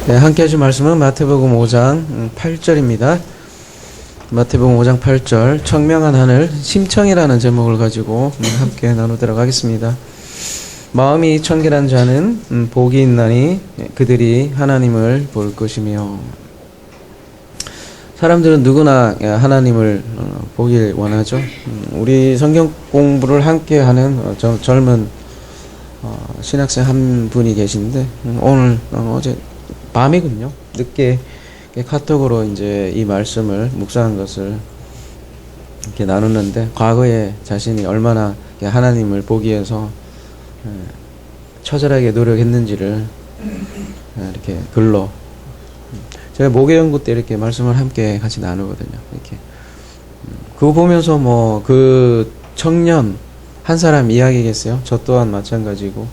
네, 함께 해줄 말씀은 마태복음 5장 8절입니다. 마태복음 5장 8절 청명한 하늘 심청이라는 제목을 가지고 함께 나누도록 하겠습니다. 마음이 청결한 자는 복이 있나니 그들이 하나님을 볼 것이며. 사람들은 누구나 하나님을 보길 원하죠. 우리 성경 공부를 함께 하는 젊은 신학생 한 분이 계신데 오늘 어제 밤이군요. 늦게 카톡으로 이제 이 말씀을 묵상한 것을 이렇게 나누는데, 과거에 자신이 얼마나 하나님을 보기 위해서 처절하게 노력했는지를 이렇게 글로, 제가 모계연구 때 이렇게 말씀을 함께 같이 나누거든요. 이렇게 그거 보면서 뭐 그 청년 한 사람 이야기겠어요? 저 또한 마찬가지고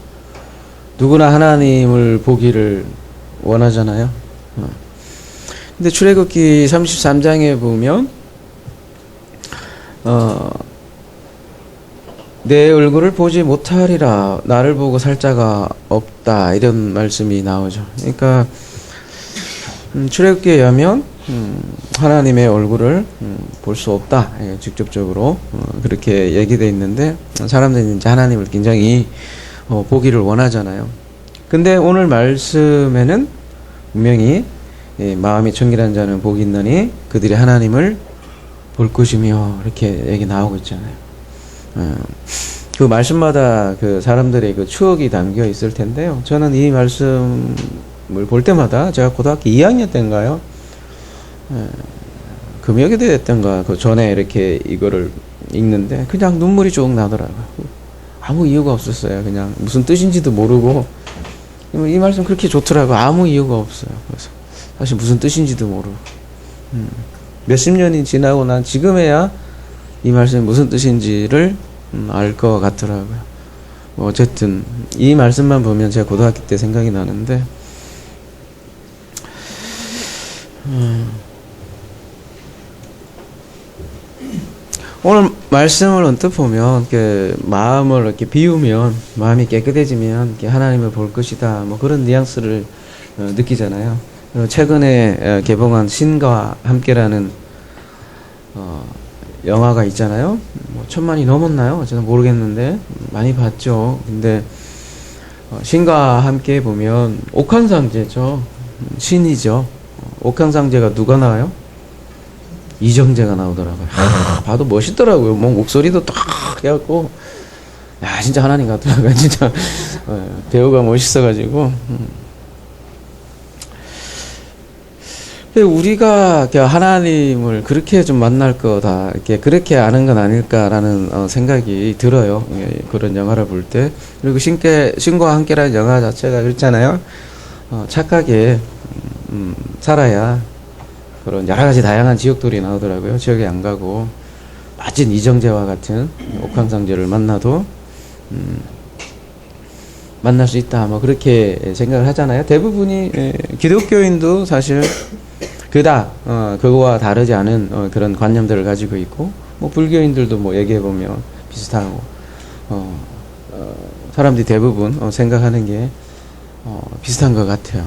누구나 하나님을 보기를 원하잖아요. 근데 출애굽기 33장에 보면 내 얼굴을 보지 못하리라, 나를 보고 살 자가 없다, 이런 말씀이 나오죠. 그러니까 출애굽기에 의하면 하나님의 얼굴을 볼 수 없다, 직접적으로 그렇게 얘기되어 있는데, 사람들이 이제 하나님을 굉장히 보기를 원하잖아요. 근데 오늘 말씀에는 분명히 마음이 청결한 자는 복이 있나니 그들이 하나님을 볼 것이며, 이렇게 얘기 나오고 있잖아요. 그 말씀마다 그 사람들의 그 추억이 담겨 있을 텐데요. 저는 이 말씀을 볼 때마다, 제가 고등학교 2학년 때인가요? 금요일에 됐던가 그 전에 이렇게 이거를 읽는데 그냥 눈물이 쭉 나더라고요. 아무 이유가 없었어요. 그냥 무슨 뜻인지도 모르고, 이 말씀 그렇게 좋더라고요. 아무 이유가 없어요. 그래서 사실 무슨 뜻인지도 모르고 몇십 년이 지나고 난 지금에야 이 말씀이 무슨 뜻인지를 알 것 같더라고요. 어쨌든 이 말씀만 보면 제가 고등학교 때 생각이 나는데, 오늘 말씀을 언뜻 보면 이렇게 마음을 이렇게 비우면, 마음이 깨끗해지면 이렇게 하나님을 볼 것이다, 뭐 그런 뉘앙스를 느끼잖아요. 최근에 개봉한 신과 함께라는 영화가 있잖아요. 뭐 1000만이 넘었나요? 저는 모르겠는데 많이 봤죠. 근데 신과 함께 보면 옥황상제죠. 신이죠. 옥황상제가 누가 나와요? 이정재가 나오더라고요. 봐도 멋있더라고요. 뭐 목소리도 딱 해갖고, 야 진짜 하나님 같더라고요. 진짜 배우가 멋있어가지고. 우리가 하나님을 그렇게 좀 만날 거다, 이렇게 그렇게 아는 건 아닐까라는 생각이 들어요. 그런 영화를 볼 때. 그리고 신과 함께라는 영화 자체가 그렇잖아요. 착하게 살아야 그런 여러 가지 다양한 지역들이 나오더라고요. 지역에 안 가고 멋진 이정재와 같은 옥황상제를 만나도 만날 수 있다, 뭐 그렇게 생각을 하잖아요. 대부분이 기독교인도 사실 그거와 다르지 않은 그런 관념들을 가지고 있고, 뭐 불교인들도 뭐 얘기해 보면 비슷하고, 사람들이 대부분 생각하는 게 비슷한 것 같아요.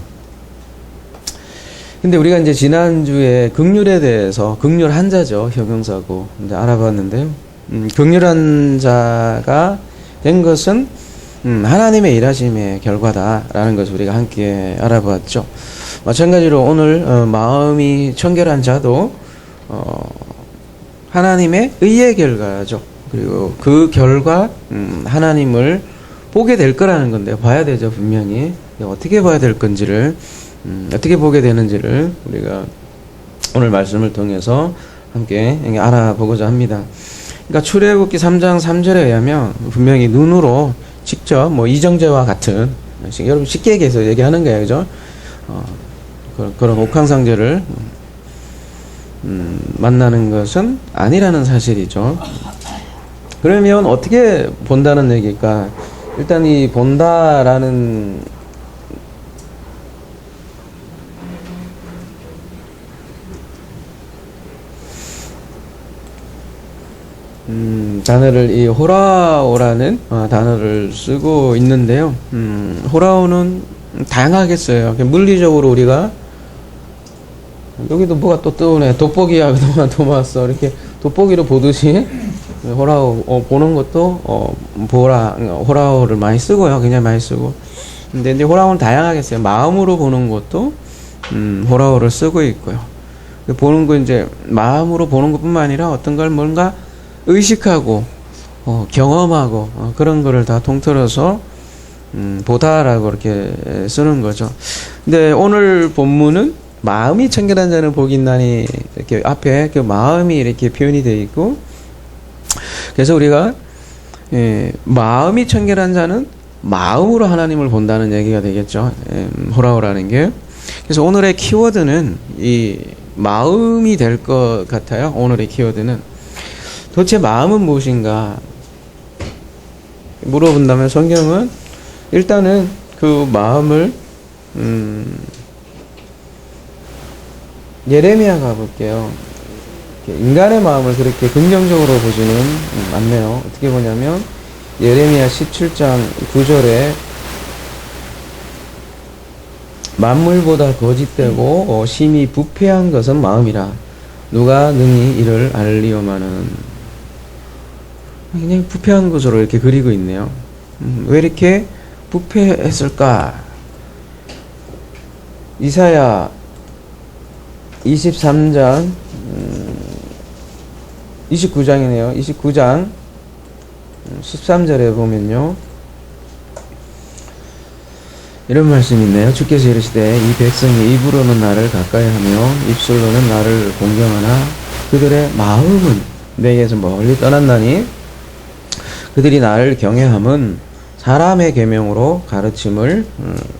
근데 우리가 이제 지난주에 긍휼에 대해서, 긍휼한 자죠, 형용사고, 이제 알아봤는데요. 긍휼한 자가 된 것은 하나님의 일하심의 결과다라는 것을 우리가 함께 알아봤죠. 마찬가지로 오늘 마음이 청결한 자도 하나님의 의의 결과죠. 그리고 그 결과 하나님을 보게 될 거라는 건데요. 봐야 되죠, 분명히. 어떻게 봐야 될 건지를, 어떻게 보게 되는지를 우리가 오늘 말씀을 통해서 함께 알아보고자 합니다. 그러니까 출애굽기 3장 3절에 의하면 분명히 눈으로 직접 뭐 이정재와 같은, 여러분 쉽게 얘기해서 얘기하는 거예요, 그죠? 그런 옥황상제를 만나는 것은 아니라는 사실이죠. 그러면 어떻게 본다는 얘기일까? 일단 이 본다라는 단어를, 이 호라오라는 단어를 쓰고 있는데요. 호라오는 다양하겠어요. 물리적으로 우리가 여기도 뭐가 또 뜨네. 돋보기야 그동안 도마왔어. 이렇게 돋보기로 보듯이 호라호 보는 것도 호라호를 많이 쓰고요. 굉장히 많이 쓰고. 근데 이제 호라호는 다양하겠어요. 마음으로 보는 것도 호라호를 쓰고 있고요. 보는 거 이제 마음으로 보는 것뿐만 아니라 어떤 걸 뭔가 의식하고 경험하고 그런 거를 다 통틀어서 보다라고 이렇게 쓰는 거죠. 근데 오늘 본문은 마음이 청결한 자는 복이 있나니 이렇게 앞에 그 마음이 이렇게 표현이 되어 있고, 그래서 우리가 마음이 청결한 자는 마음으로 하나님을 본다는 얘기가 되겠죠. 호라호라는 게. 그래서 오늘의 키워드는 이 마음이 될 것 같아요. 오늘의 키워드는 도대체 마음은 무엇인가 물어본다면 성경은 일단은 그 마음을 예레미야 가볼게요. 인간의 마음을 그렇게 긍정적으로 보지는 않네요. 어떻게 보냐면 예레미야 17장 9절에 만물보다 거짓되고 심히 부패한 것은 마음이라 누가 능히 이를 알리오마는. 그냥 부패한 것으로 이렇게 그리고 있네요. 왜 이렇게 부패했을까? 이사야 23장 29장이네요. 29장 13절에 보면요, 이런 말씀이 있네요. 주께서 이르시되 이 백성이 입으로는 나를 가까이하며 입술로는 나를 공경하나 그들의 마음은 내게서 멀리 떠났나니 그들이 나를 경외함은 사람의 계명으로 가르침을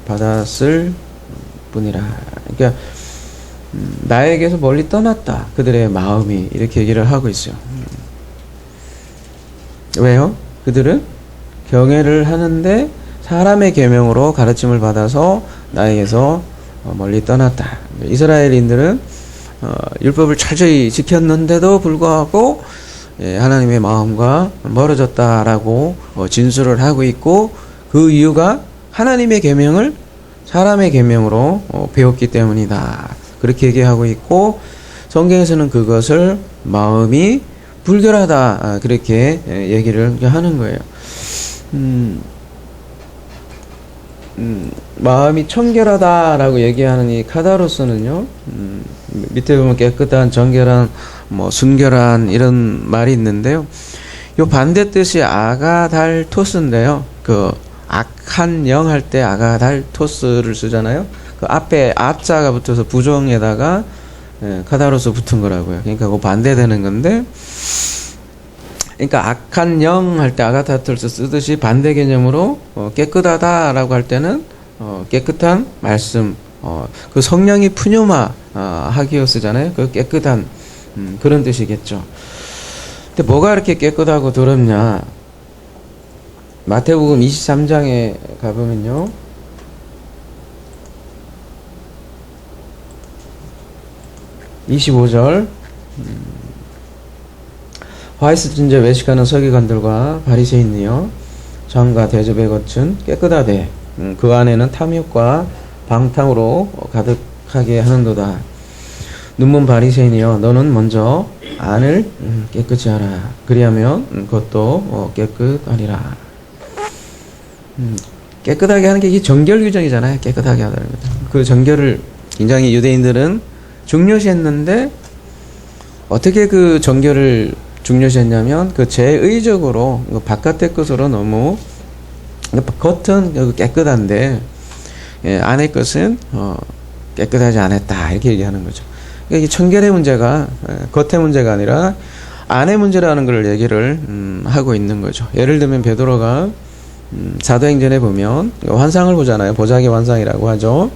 받았을 뿐이라. 그러니까 나에게서 멀리 떠났다. 그들의 마음이 이렇게 얘기를 하고 있어요. 왜요? 그들은 경외를 하는데 사람의 계명으로 가르침을 받아서 나에게서 멀리 떠났다. 이스라엘인들은 율법을 철저히 지켰는데도 불구하고 하나님의 마음과 멀어졌다라고 진술을 하고 있고, 그 이유가 하나님의 계명을 사람의 계명으로 배웠기 때문이다. 그렇게 얘기하고 있고, 성경에서는 그것을 마음이 불결하다 그렇게 얘기를 하는 거예요. 마음이 청결하다라고 얘기하는 이 카다로스는요, 밑에 보면 깨끗한, 정결한, 순결한 이런 말이 있는데요. 요 반대 뜻이 아가달토스인데요. 그 악한 영 할 때 아가달토스를 쓰잖아요. 그 앞에 아자가 붙어서 부정에다가 카다로스 붙은 거라고요. 그러니까 그 반대되는 건데, 그러니까 악한 영 할 때 아가타토스 쓰듯이 반대 개념으로 깨끗하다라고 할 때는 깨끗한 말씀, 그 성령이 푸뉴마 하기어 쓰잖아요. 그 깨끗한 그런 뜻이겠죠. 근데 뭐가 이렇게 깨끗하고 더럽냐? 마태복음 23장에 가보면요, (25절) 화이스 진저 외식하는 서기관들과 바리새인이여 장과 대접에 거친 깨끗하되 그 안에는 탐욕과 방탕으로 가득하게 하는도다. 눈먼 바리새인이여 너는 먼저 안을 깨끗이 하라. 그리하면 그것도 깨끗하리라. 깨끗하게 하는 게 이게 정결 규정이잖아요. 깨끗하게 하다는 거죠. 그 정결을 굉장히 유대인들은 중요시했는데, 어떻게 그 정결을 중요시했냐면 그 제의적으로 바깥의 것으로 너무, 겉은 깨끗한데 안의 것은 깨끗하지 않았다 이렇게 얘기하는 거죠. 그러니까 이 청결의 문제가 겉의 문제가 아니라 안의 문제라는 걸 얘기를 하고 있는 거죠. 예를 들면 베드로가 사도행전에 보면 환상을 보잖아요. 보자기 환상이라고 하죠.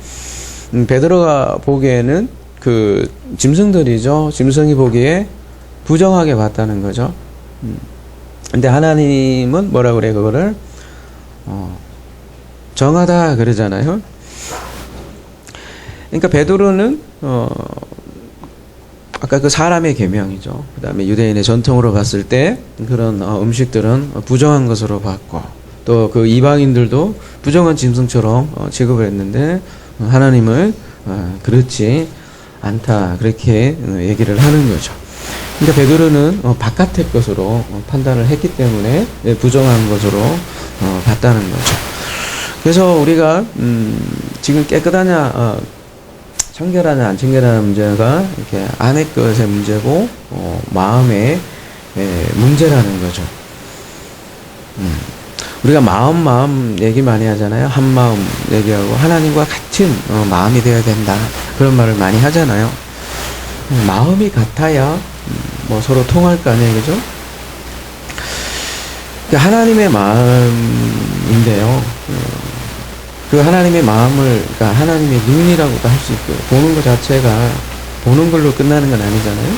베드로가 보기에는 그 짐승들이죠. 짐승이 보기에 부정하게 봤다는 거죠. 근데 하나님은 뭐라 그래, 그거를 정하다 그러잖아요. 그러니까 베드로는 아까 그 사람의 계명이죠. 그 다음에 유대인의 전통으로 봤을 때 그런 음식들은 부정한 것으로 봤고, 또 그 이방인들도 부정한 짐승처럼 취급을 했는데 하나님은 그렇지 않다 그렇게 얘기를 하는 거죠. 그러니까 베드로는 바깥의 것으로 판단을 했기 때문에 부정한 것으로 봤다는 거죠. 그래서 우리가 지금 깨끗하냐 청결하냐 안 청결하냐 문제가 이렇게 안의 것의 문제고 마음의 문제라는 거죠. 우리가 마음 얘기 많이 하잖아요. 한 마음 얘기하고 하나님과 같은 마음이 되어야 된다 그런 말을 많이 하잖아요. 마음이 같아야 뭐 서로 통할 거 아니에요, 그죠? 하나님의 마음인데요. 그 하나님의 마음을, 그러니까 하나님의 눈이라고도 할 수 있고, 보는 것 자체가 보는 걸로 끝나는 건 아니잖아요.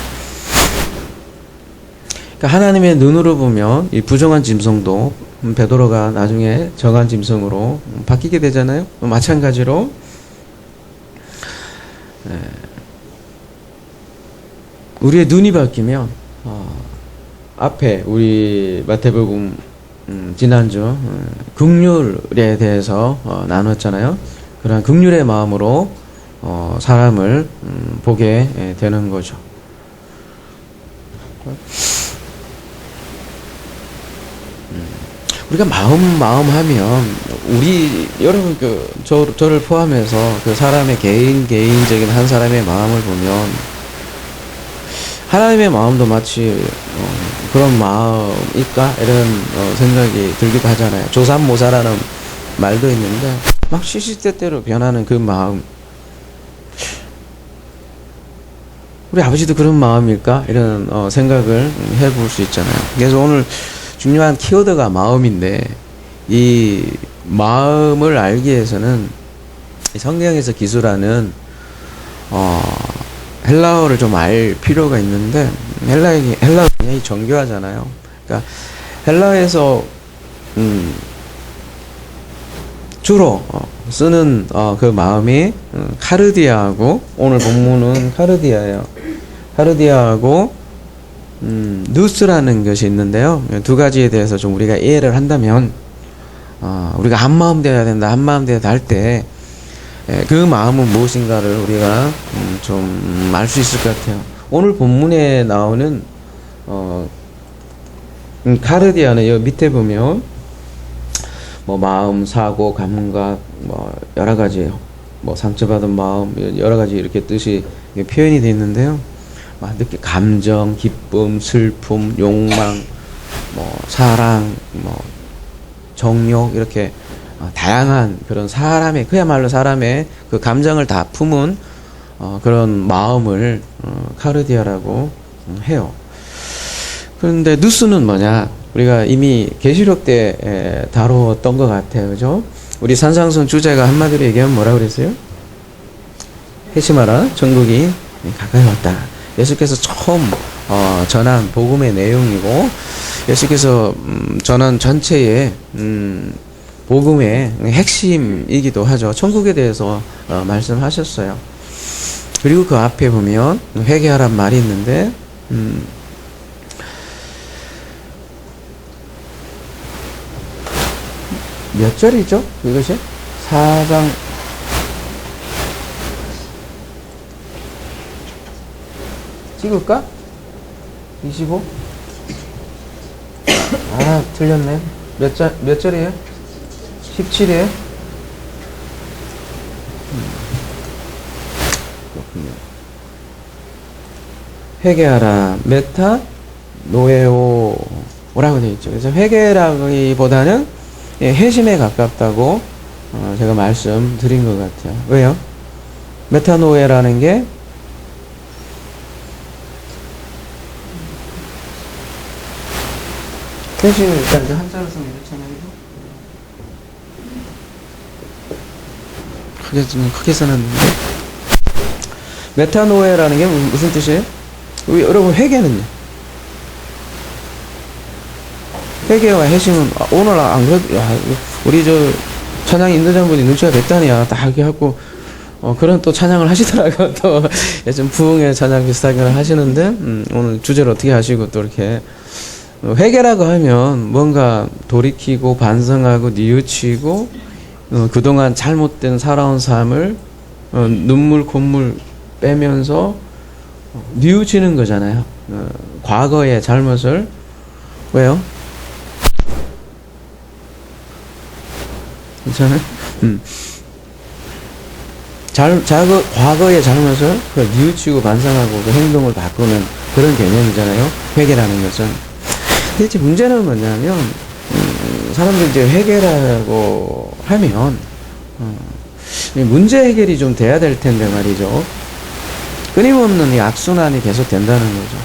그러니까 하나님의 눈으로 보면 이 부정한 짐승도 베드로가 나중에 정한 짐승으로 바뀌게 되잖아요. 마찬가지로 우리의 눈이 바뀌면 앞에 우리 마태복음 지난주 긍휼에 대해서 나눴잖아요. 그런 긍휼의 마음으로 사람을 보게 되는 거죠. 우리가 마음 하면 우리 여러분 저를 포함해서 그 사람의 개인적인 한 사람의 마음을 보면 하나님의 마음도 마치 그런 마음일까 이런 생각이 들기도 하잖아요. 조삼모사라는 말도 있는데 막 시시때때로 변하는 그 마음, 우리 아버지도 그런 마음일까 이런 생각을 해볼 수 있잖아요. 그래서 오늘 중요한 키워드가 마음인데 이 마음을 알기 위해서는 성경에서 기술하는 헬라어를 좀 알 필요가 있는데 헬라어 굉장히 정교하잖아요. 그러니까 헬라에서 주로 쓰는 그 마음이 카르디아하고 오늘 본문은 카르디아예요. 카르디아하고 누스라는 것이 있는데요. 두 가지에 대해서 좀 우리가 이해를 한다면 우리가 한 마음 되어야 된다, 한 마음 되어야 할 때 그 마음은 무엇인가를 우리가 좀 알 수 있을 것 같아요. 오늘 본문에 나오는 카르디아는 여기 밑에 보면 뭐 마음, 사고, 감각, 뭐 여러 가지 뭐 상처받은 마음 여러 가지 이렇게 뜻이 표현이 되어 있는데요. 감정, 기쁨, 슬픔, 욕망, 뭐 사랑, 뭐 정욕 이렇게 다양한 그런 사람의 그야말로 사람의 그 감정을 다 품은 그런 마음을 카르디아라고 해요. 그런데 누스는 뭐냐? 우리가 이미 계시록 때 다루었던 것 같아요, 그죠? 우리 산상순 주제가 한마디로 얘기하면 뭐라 그랬어요? 회심하라, 천국이 가까이 왔다. 예수께서 처음 전한 복음의 내용이고 예수께서 전한 전체의 복음의 핵심이기도 하죠. 천국에 대해서 말씀하셨어요. 그리고 그 앞에 보면 회개하란 말이 있는데 몇 절이죠? 이것이? 4장 찍을까? 25? 틀렸네. 몇 절이에요? 17이에요? 그렇군요. 회개하라. 메타 노에오라고 되어 있죠. 그래서 회개라기보다는 회심에 가깝다고 제가 말씀드린 것 같아요. 왜요? 메타노에라는 게 회심을 일단 이제 한자로 쓰면 이렇잖아요. 크게 써놨는데 메타노에라는 게 무슨 뜻이에요? 여러분 회개는요? 회개와 회심은 오늘 안 그래도 우리 저 찬양 인도자분이 눈치가 됐다니야 딱 하게 하고 그런 또 찬양을 하시더라고요. 또 예전 부흥의 찬양 비슷하게 하시는데 오늘 주제를 어떻게 하시고 또 이렇게 회개라고 하면 뭔가 돌이키고 반성하고 뉘우치고 그동안 잘못된 살아온 삶을 눈물 콧물 빼면서 뉘우치는 거잖아요. 과거의 잘못을. 왜요? 괜찮아요? 과거의 잘못을 뉘우치고 반성하고 그 행동을 바꾸는 그런 개념이잖아요. 회개라는 것은. 근데 이제 문제는 뭐냐면, 사람들이 이제 회개라고 하면, 문제 해결이 좀 돼야 될 텐데 말이죠. 끊임없는 이 악순환이 계속 된다는 거죠.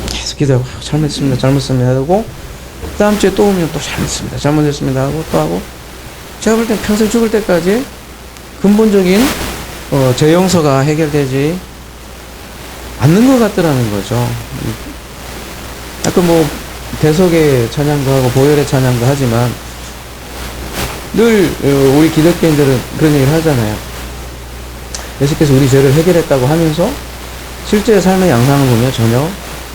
계속 기도하고, 잘못했습니다 하고, 그 다음 주에 또 오면 또 잘못했습니다 하고, 또 하고, 제가 볼 땐 평생 죽을 때까지 근본적인 제 용서가 해결되지 않는 것 같더라는 거죠. 아까 뭐 대속의 찬양도 하고 보혈의 찬양도 하지만 늘 우리 기독교인들은 그런 얘기를 하잖아요. 예수께서 우리 죄를 해결했다고 하면서 실제 삶의 양상을 보면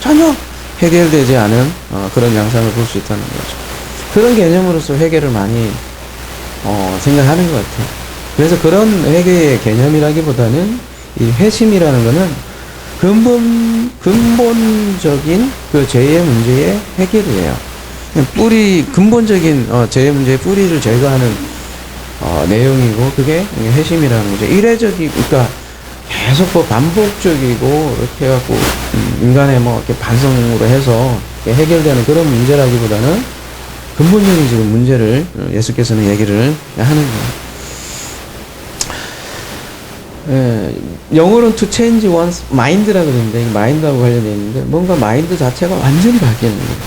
전혀 해결되지 않은 그런 양상을 볼 수 있다는 거죠. 그런 개념으로서 회개를 많이 생각하는 것 같아요. 그래서 그런 회개의 개념이라기보다는 이 회심이라는 거는 근본적인 그 죄의 문제의 해결이에요. 근본적인 죄의 문제의 뿌리를 제거하는 내용이고, 그게 회심이라는 거죠. 그러니까 계속 뭐 반복적이고 이렇게 해갖고 인간의 뭐 이렇게 반성으로 해서 해결되는 그런 문제라기보다는 근본적인 지금 문제를 예수께서는 얘기를 하는 거예요. 영어로는 to change one's mind라고 그러는데, 마인드하고 관련되어 있는데, 뭔가 마인드 자체가 완전히 바뀌는 거예요.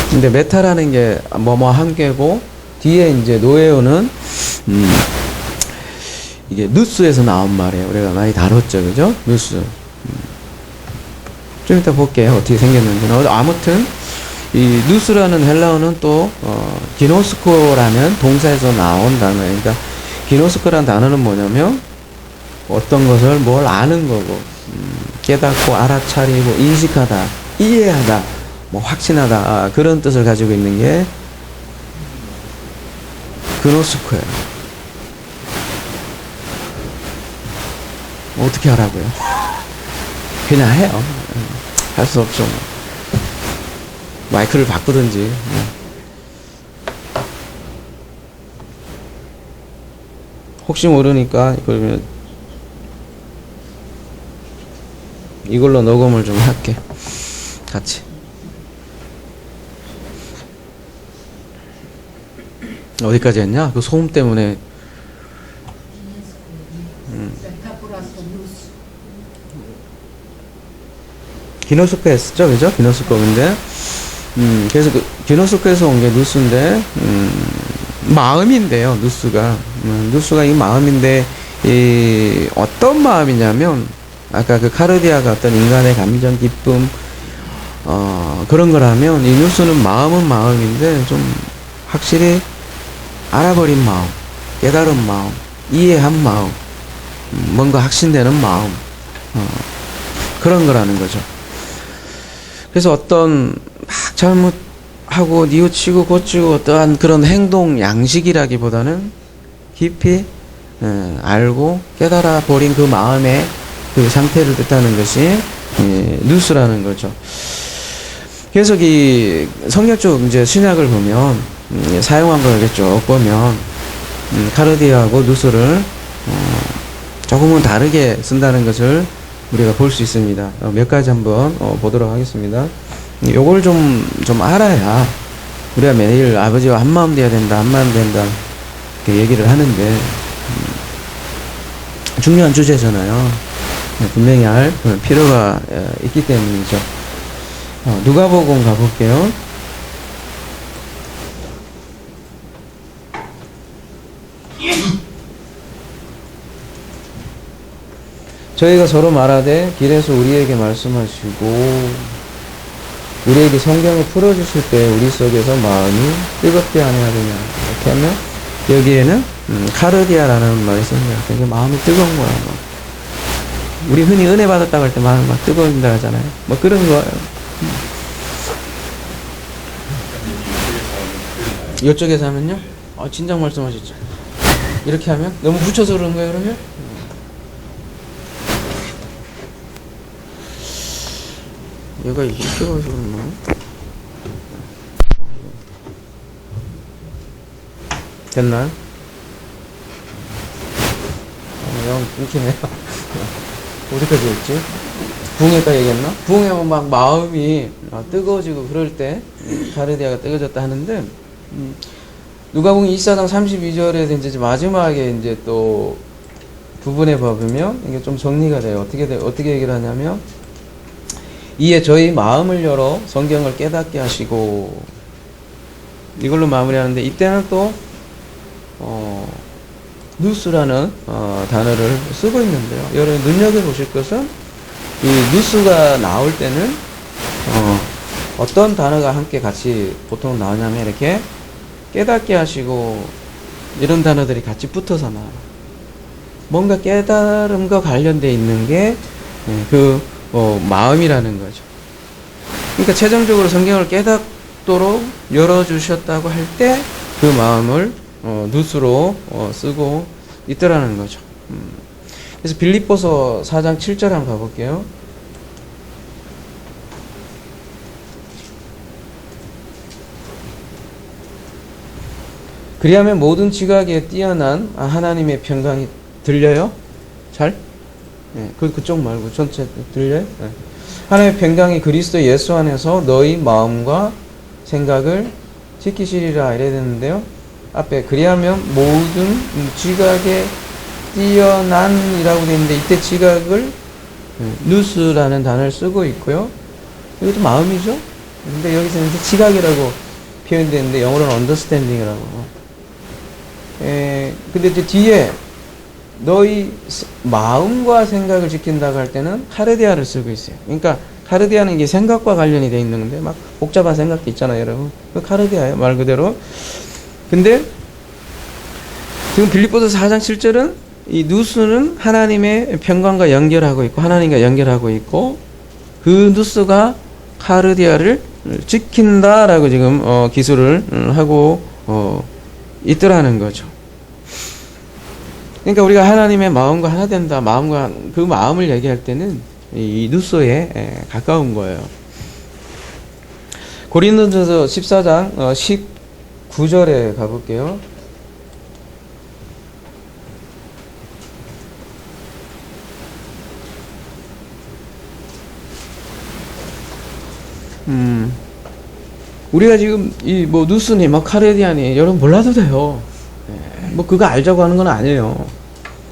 근데 메타라는 게 함께고, 뒤에 이제 노에오는, 이게 누스에서 나온 말이에요. 우리가 많이 다뤘죠, 그죠? 누스. 좀 이따 볼게요. 어떻게 생겼는지는. 아무튼, 이 누스라는 헬라어는 또, 기노스코라는 동사에서 나온 단어예요. 그러니까, 기노스코라는 단어는 뭐냐면, 어떤 것을 뭘 아는 거고, 깨닫고 알아차리고 인식하다, 이해하다, 뭐 확신하다, 그런 뜻을 가지고 있는 게 그노스코예요. 어떻게 하라고요? 그냥 해요. 할 수 없죠. 마이크를 바꾸든지. 혹시 모르니까 그러면 이걸로 녹음을 좀 할게. 같이. 어디까지 했냐? 그 소음 때문에. 기노스코 했었죠, 그죠? 기노스코인데, 그래서 그 기노스코에서 온 게 누스인데, 마음인데요, 누스가. 누스가 이 마음인데, 이 어떤 마음이냐면, 아까 그 카르디아가 어떤 인간의 감정, 기쁨, 그런 거라면, 이 누스는 마음은 마음인데, 좀 확실히 알아버린 마음, 깨달은 마음, 이해한 마음, 뭔가 확신되는 마음, 그런 거라는 거죠. 그래서 어떤 막 잘못하고 뉘우치고 고치고 어떠한 그런 행동 양식이라기보다는 깊이 알고 깨달아 버린 그 마음의 그 상태를 뜻하는 것이 누스라는 거죠. 그래서 이 성경 쪽 이제 신약을 보면 사용한 걸 이렇게 쭉 보면 카르디아하고 누스를 조금은 다르게 쓴다는 것을 우리가 볼 수 있습니다. 몇 가지 한번 보도록 하겠습니다. 요걸 좀 알아야 우리가 매일 아버지와 한마음 되어야 된다, 한마음 된다 이렇게 얘기를 하는데 중요한 주제잖아요. 분명히 알 필요가 있기 때문이죠. 누가복음 가볼게요. 저희가 서로 말하되 길에서 우리에게 말씀하시고 우리에게 성경을 풀어주실 때 우리 속에서 마음이 뜨겁게 아니하느냐. 이렇게 하면 여기에는 카르디아라는 말이 있습니다. 그러니까 마음이 뜨거운 거야. 막. 우리 흔히 은혜 받았다고 할 때 마음이 막 뜨거워진다 하잖아요. 뭐 그런 거예요. 이쪽에서 하면요. 진작 말씀하셨죠. 이렇게 하면 너무 붙여서 그러는 거예요, 그러면? 얘가 이렇게 가서 그러나? 됐나요? 영 끊기네요. 어디까지 했지? 부흥회까 얘기했나? 부흥회면 막 마음이 뜨거워지고 그럴 때 가르디아가 뜨거워졌다 하는데, 누가복음 24장 32절에서 이제 마지막에 이제 또 부분에 보면 이게 좀 정리가 돼요. 어떻게 얘기를 하냐면, 이에 저희 마음을 열어 성경을 깨닫게 하시고, 이걸로 마무리하는데, 이때는 또 누스라는 단어를 쓰고 있는데요. 여러분 눈여겨보실 것은, 이 누스가 나올 때는 어떤 단어가 함께 같이 보통 나오냐면, 이렇게 깨닫게 하시고 이런 단어들이 같이 붙어서 나와요. 뭔가 깨달음과 관련되어 있는 게 그 마음이라는 거죠. 그러니까 최종적으로 성경을 깨닫도록 열어주셨다고 할 때 그 마음을 누스로 쓰고 있더라는 거죠. 그래서 빌립보서 4장 7절 한번 가볼게요. 그리하면 모든 지각에 뛰어난 하나님의 평강이 들려요? 잘? 네, 그쪽 말고 전체 들려요? 네. 하나님의 평강이 그리스도 예수 안에서 너희 마음과 생각을 지키시리라 이래야 되는데요. 앞에 그리하면 모든 지각에 뛰어난이라고 되어 있는데, 이때 지각을 누스라는 단어를 쓰고 있고요. 이것도 마음이죠. 근데 여기서는 지각이라고 표현되는데 영어로는 understanding이라고. 근데 이제 뒤에 너희 마음과 생각을 지킨다고 할 때는 카르디아를 쓰고 있어요. 그러니까 카르디아는 이게 생각과 관련이 돼 있는 건데, 막 복잡한 생각도 있잖아요, 여러분. 그 카르디아예요, 말 그대로. 근데 지금 빌립보서 4장 7절은 이 누스는 하나님의 평강과 연결하고 있고, 하나님과 연결하고 있고, 그 누스가 카르디아를 지킨다라고 지금 기술을 하고 있더라는 거죠. 그러니까 우리가 하나님의 마음과 하나 된다, 마음과 그 마음을 얘기할 때는 이 누스에 가까운 거예요. 고린도전서 14장 19절에 가볼게요. 우리가 지금 이 뭐 누스니 뭐 카레디아니 여러분 몰라도 돼요. 뭐 그거 알자고 하는 건 아니에요.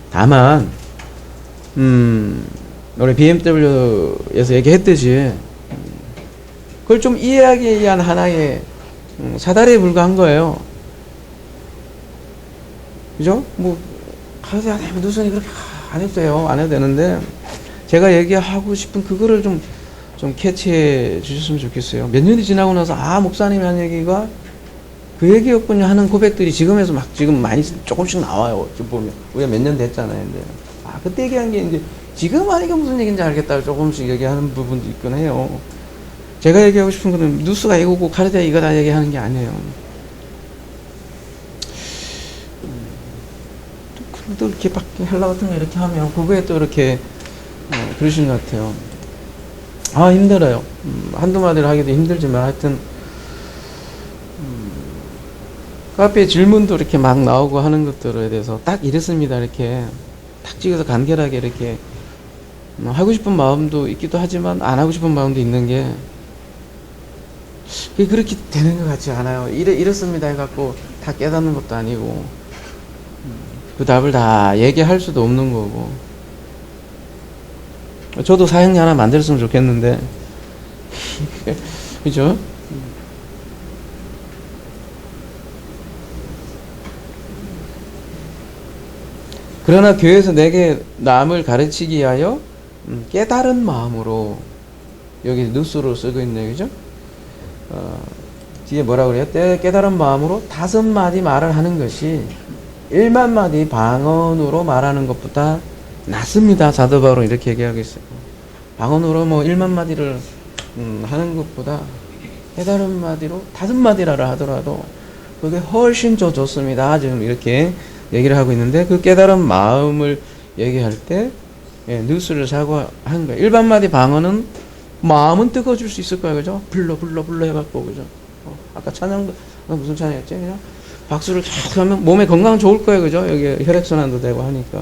다만 우리 BMW에서 얘기했듯이 그걸 좀 이해하기 위한 하나의 사다리에 불과한 거예요. 그죠? 뭐 카레디아니 누스니 그렇게 안 해도 돼요. 안 해도 되는데, 제가 얘기하고 싶은 그거를 좀 캐치해 주셨으면 좋겠어요. 몇 년이 지나고 나서 목사님이 한 얘기가 그 얘기였군요 하는 고백들이 지금에서 막 지금 많이 조금씩 나와요. 지금 보면 우리가 몇 년 됐잖아요. 근데 그때 얘기한 게 이제 지금 하니까 무슨 얘기인지 알겠다 조금씩 얘기하는 부분도 있긴 해요. 제가 얘기하고 싶은 거는 누스가 이거고 카르디아 이거다 얘기하는 게 아니에요. 또 이렇게 막 헬라 같은 거 이렇게 하면 그거에 또 이렇게 그러신 것 같아요. 힘들어요. 한두 마디를 하기도 힘들지만 하여튼 카페에 질문도 이렇게 막 나오고 하는 것들에 대해서 딱 이랬습니다. 이렇게 딱 찍어서 간결하게 이렇게 하고 싶은 마음도 있기도 하지만 안 하고 싶은 마음도 있는 게 그렇게 되는 것 같지 않아요. 이렇습니다 해갖고 다 깨닫는 것도 아니고 그 답을 다 얘기할 수도 없는 거고. 저도 사형리 하나 만들었으면 좋겠는데 그죠? 그러나 교회에서 내게 남을 가르치기 위하여 깨달은 마음으로, 여기 누스로 쓰고 있네요. 그죠? 뒤에 뭐라고 그래요? 깨달은 마음으로 5마디 말을 하는 것이 1만 마디 방언으로 말하는 것보다 낫습니다. 사도 바울은 이렇게 얘기하고 있어요. 방언으로 뭐 1만 마디를 하는 것보다 깨달은 마디로 5마디라라 하더라도 그게 훨씬 더 좋습니다. 지금 이렇게 얘기를 하고 있는데 그 깨달은 마음을 얘기할 때 누스를 사고한 거예요. 일반 마디 방언은 마음은 뜨거워질 수 있을 거예요. 그죠? 불러 해갖고 그죠? 아까 찬양도 무슨 찬양이었지? 그냥 박수를 쫙 하면 몸에 건강 좋을 거예요. 그죠? 여기 혈액순환도 되고 하니까.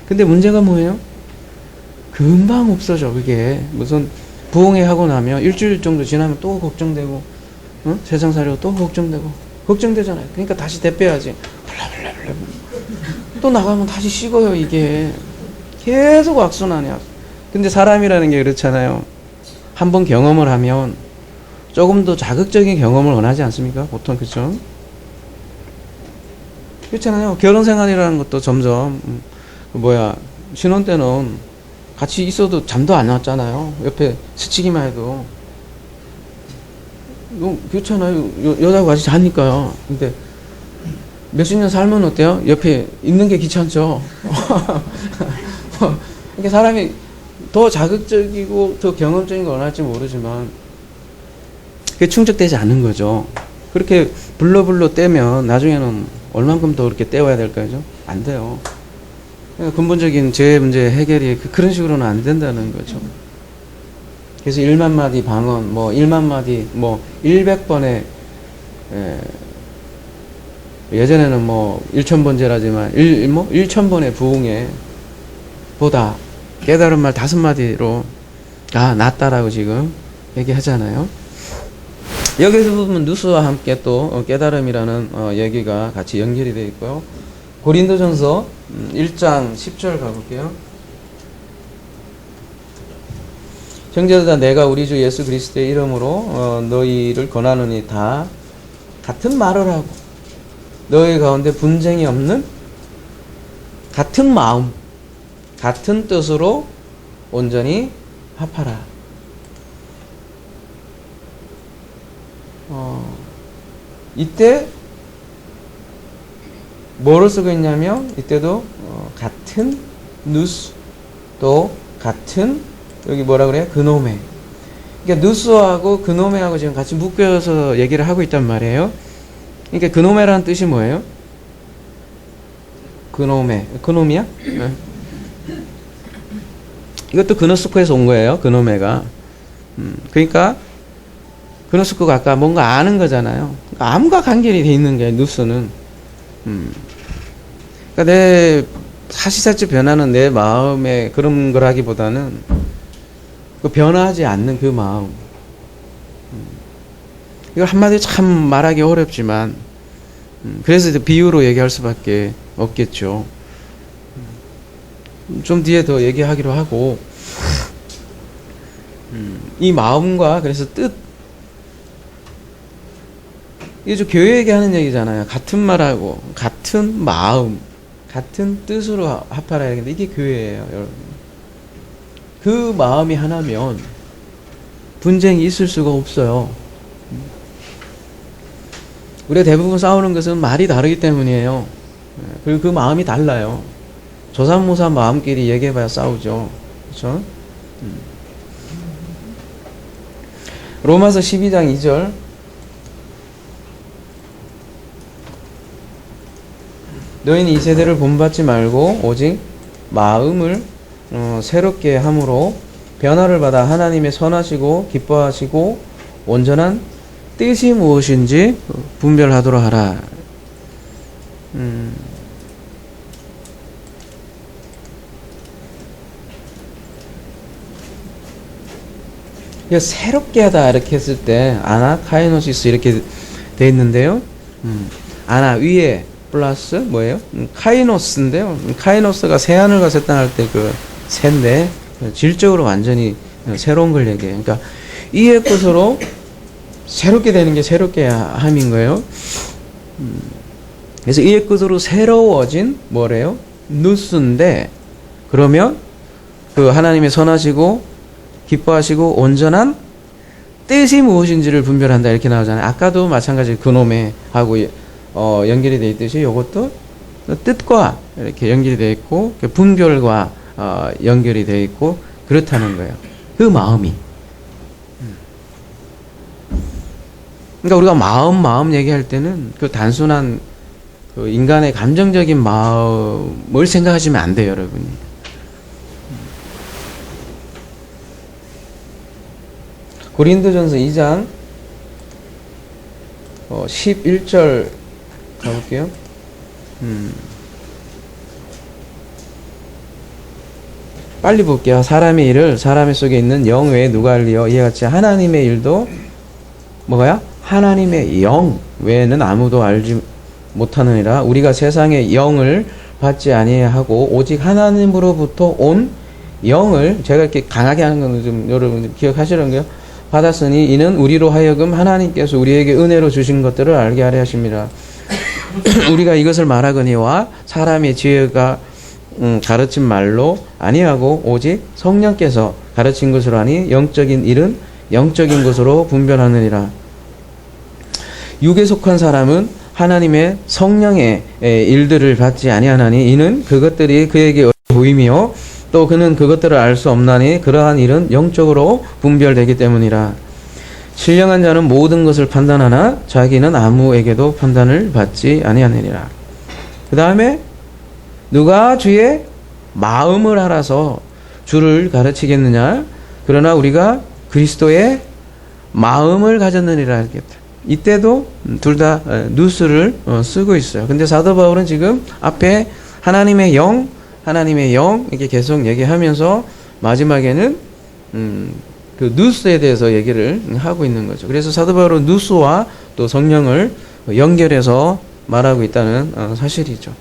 근데 문제가 뭐예요? 금방 없어져. 그게 무슨 부흥회 하고 나면 일주일 정도 지나면 또 걱정되고 세상살이고 또 걱정되잖아요. 그러니까 다시 대빼야지. 또 나가면 다시 식어요. 이게 계속 악순환이야. 근데 사람이라는 게 그렇잖아요. 한번 경험을 하면 조금 더 자극적인 경험을 원하지 않습니까? 보통 그렇죠? 그렇잖아요. 결혼 생활이라는 것도 점점 신혼 때는 같이 있어도 잠도 안 왔잖아요. 옆에 스치기만 해도 그렇잖아요. 여자하고 같이 자니까요. 근데 몇십 년 살면 어때요? 옆에 있는 게 귀찮죠. 그러니까 사람이 더 자극적이고 더 경험적인 걸 원할지 모르지만 그게 충족되지 않는 거죠. 그렇게 불러 떼면 나중에는 얼만큼 더 그렇게 떼워야 될까요? 안 돼요. 그러니까 근본적인 제 문제 해결이 그런 식으로는 안 된다는 거죠. 그래서 1만 마디 방언, 1만 마디, 100번에, 예전에는 1,000번제라지만, 1,000번의 부흥에 보다 깨달은 말 5마디로, 낫다라고 지금 얘기하잖아요. 여기서 보면 누스와 함께 또 깨달음이라는 얘기가 같이 연결이 되어 있고요. 고린도전서 1장 10절 가볼게요. 형제들아 내가 우리 주 예수 그리스도의 이름으로 너희를 권하노니 다 같은 말을 하고 너희 가운데 분쟁이 없는 같은 마음 같은 뜻으로 온전히 합하라. 이때 뭐를 쓰고 있냐면 이때도 같은 누스 또 같은 여기 뭐라 그래요? 그노메. 그러니까 누스하고 그노메하고 지금 같이 묶여서 얘기를 하고 있단 말이에요. 그러니까 그노메라는 뜻이 뭐예요? 그노미야? 네. 이것도 그노스코에서 온 거예요. 그노메가. 그러니까 그노스코가 아까 뭔가 아는 거잖아요. 그러니까 암과 관계이 돼 있는 게 누스는. 그러니까 내 사시사철 변화는 내 마음의 그런 거라기보다는 그 변화하지 않는 그 마음. 이걸 한마디로 참 말하기 어렵지만 그래서 비유로 얘기할 수밖에 없겠죠. 좀 뒤에 더 얘기하기로 하고 이 마음과 그래서 뜻 이게 좀 교회 얘기하는 얘기잖아요. 같은 말하고 같은 마음 같은 뜻으로 합하라 했는데 이게 교회예요, 여러분. 그 마음이 하나면 분쟁이 있을 수가 없어요. 우리가 대부분 싸우는 것은 말이 다르기 때문이에요. 그리고 그 마음이 달라요. 조삼모사 마음끼리 얘기해봐야 싸우죠. 그렇죠? 로마서 12장 2절 너희는 이 세대를 본받지 말고 오직 마음을 새롭게 함으로 변화를 받아 하나님의 선하시고 기뻐하시고 온전한 뜻이 무엇인지 분별하도록 하라. 새롭게 하다 이렇게 했을 때 아나카이노시스 이렇게 돼 있는데요. 아나 위에 플러스 뭐예요? 카이노스인데요. 카이노스가 새하늘과 새 땅 할 때 그 새인데 질적으로 완전히 새로운 걸 얘기해요. 그러니까 이의 것으로 새롭게 되는 게 새롭게 함인 거예요. 그래서 이의 것으로 새로워진 뭐래요? 누스인데 그러면 그 하나님의 선하시고 기뻐하시고 온전한 뜻이 무엇인지를 분별한다 이렇게 나오잖아요. 아까도 마찬가지 그놈에 하고 연결이 되어 있듯이 이것도 뜻과 이렇게 연결이 되어 있고 분별과 연결이 되어 있고 그렇다는 거예요. 그 마음이. 그러니까 우리가 마음 얘기할 때는 그 단순한 그 인간의 감정적인 마음을 생각하시면 안 돼요, 여러분이. 고린도전서 2장 11절 가볼게요. 빨리 볼게요. 사람의 일을 사람의 속에 있는 영 외에 누가 알리요? 이와 같이 하나님의 일도 뭐가요? 하나님의 영 외에는 아무도 알지 못하느니라. 우리가 세상의 영을 받지 아니하고 오직 하나님으로부터 온 영을, 제가 이렇게 강하게 하는 건 좀 여러분 기억하시는 거요? 받았으니 이는 우리로 하여금 하나님께서 우리에게 은혜로 주신 것들을 알게 하려 하심이라. 우리가 이것을 말하거니와 사람의 지혜가 가르친 말로 아니하고 오직 성령께서 가르친 것으로 하니 영적인 일은 영적인 것으로 분별하느니라. 육에 속한 사람은 하나님의 성령의 일들을 받지 아니하나니 이는 그것들이 그에게 보임이요 또 그는 그것들을 알 수 없나니 그러한 일은 영적으로 분별되기 때문이라. 신령한 자는 모든 것을 판단하나 자기는 아무에게도 판단을 받지 아니하느니라. 그 다음에 누가 주의 마음을 알아서 주를 가르치겠느냐? 그러나 우리가 그리스도의 마음을 가졌느니라 하겠다. 이때도 둘 다 누스를 쓰고 있어요. 근데 사도 바울은 지금 앞에 하나님의 영 이렇게 계속 얘기하면서 마지막에는 그 누스에 대해서 얘기를 하고 있는 거죠. 그래서 사도 바울은 누스와 또 성령을 연결해서 말하고 있다는 사실이죠.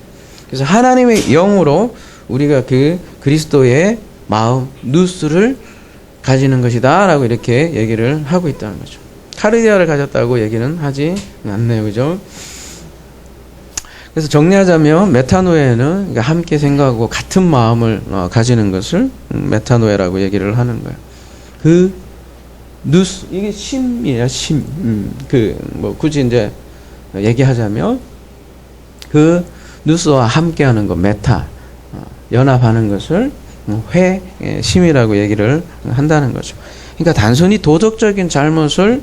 그래서 하나님의 영으로 우리가 그 그리스도의 마음, 누스를 가지는 것이다 라고 이렇게 얘기를 하고 있다는 거죠. 카르디아를 가졌다고 얘기는 하지 않네요. 그죠? 그래서 정리하자면 메타노에는 그러니까 함께 생각하고 같은 마음을 가지는 것을 메타노에라고 얘기를 하는 거예요. 그 누스, 이게 심이에요. 심. 뭐 굳이 이제 얘기하자면 그 누스와 함께하는 것, 메타, 연합하는 것을 심이라고 얘기를 한다는 거죠. 그러니까 단순히 도덕적인 잘못을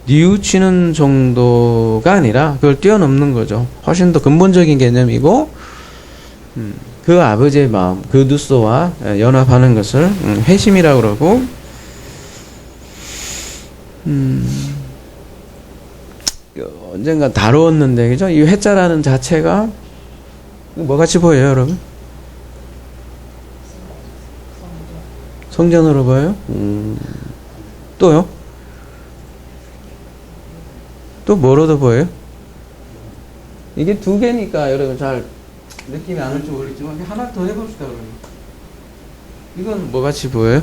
뉘우치는 정도가 아니라 그걸 뛰어넘는 거죠. 훨씬 더 근본적인 개념이고 그 아버지의 마음, 그 누스와 연합하는 것을 회심이라고 그러고 언젠가 다루었는데 그죠? 이 회자라는 자체가 뭐 같이 보여요, 여러분? 성전으로 보여요? 또요? 또 뭐로도 보여요? 이게 두 개니까 여러분 잘 느낌이 안 올지 모르겠지만 하나 더 해봅시다. 그러면. 이건 뭐 같이 보여요?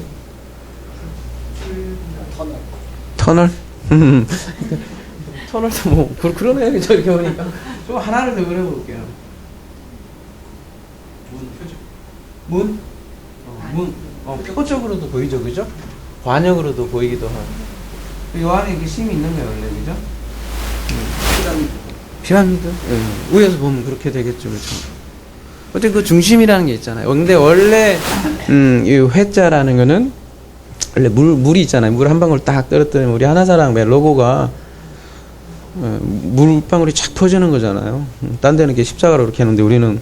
터널? 터널도 뭐 그러네요. 저렇게 보니까 좀 하나를 더 그려볼게요. 문? 표적으로도 보이죠, 그죠? 관역으로도 보이기도 하고. 이 안에 이게 심이 있는 거예요, 원래, 그죠? 피라미드? 예. 위에서 보면 그렇게 되겠죠, 그죠? 어쨌든 그 중심이라는 게 있잖아요. 근데 원래, 이 회자라는 거는, 원래 물이 있잖아요. 물 한 방울 딱 떨어뜨리면 우리 하나사랑 로고가, 물방울이 착 퍼지는 거잖아요. 딴 데는 이렇게 십자가로 이렇게 하는데 우리는,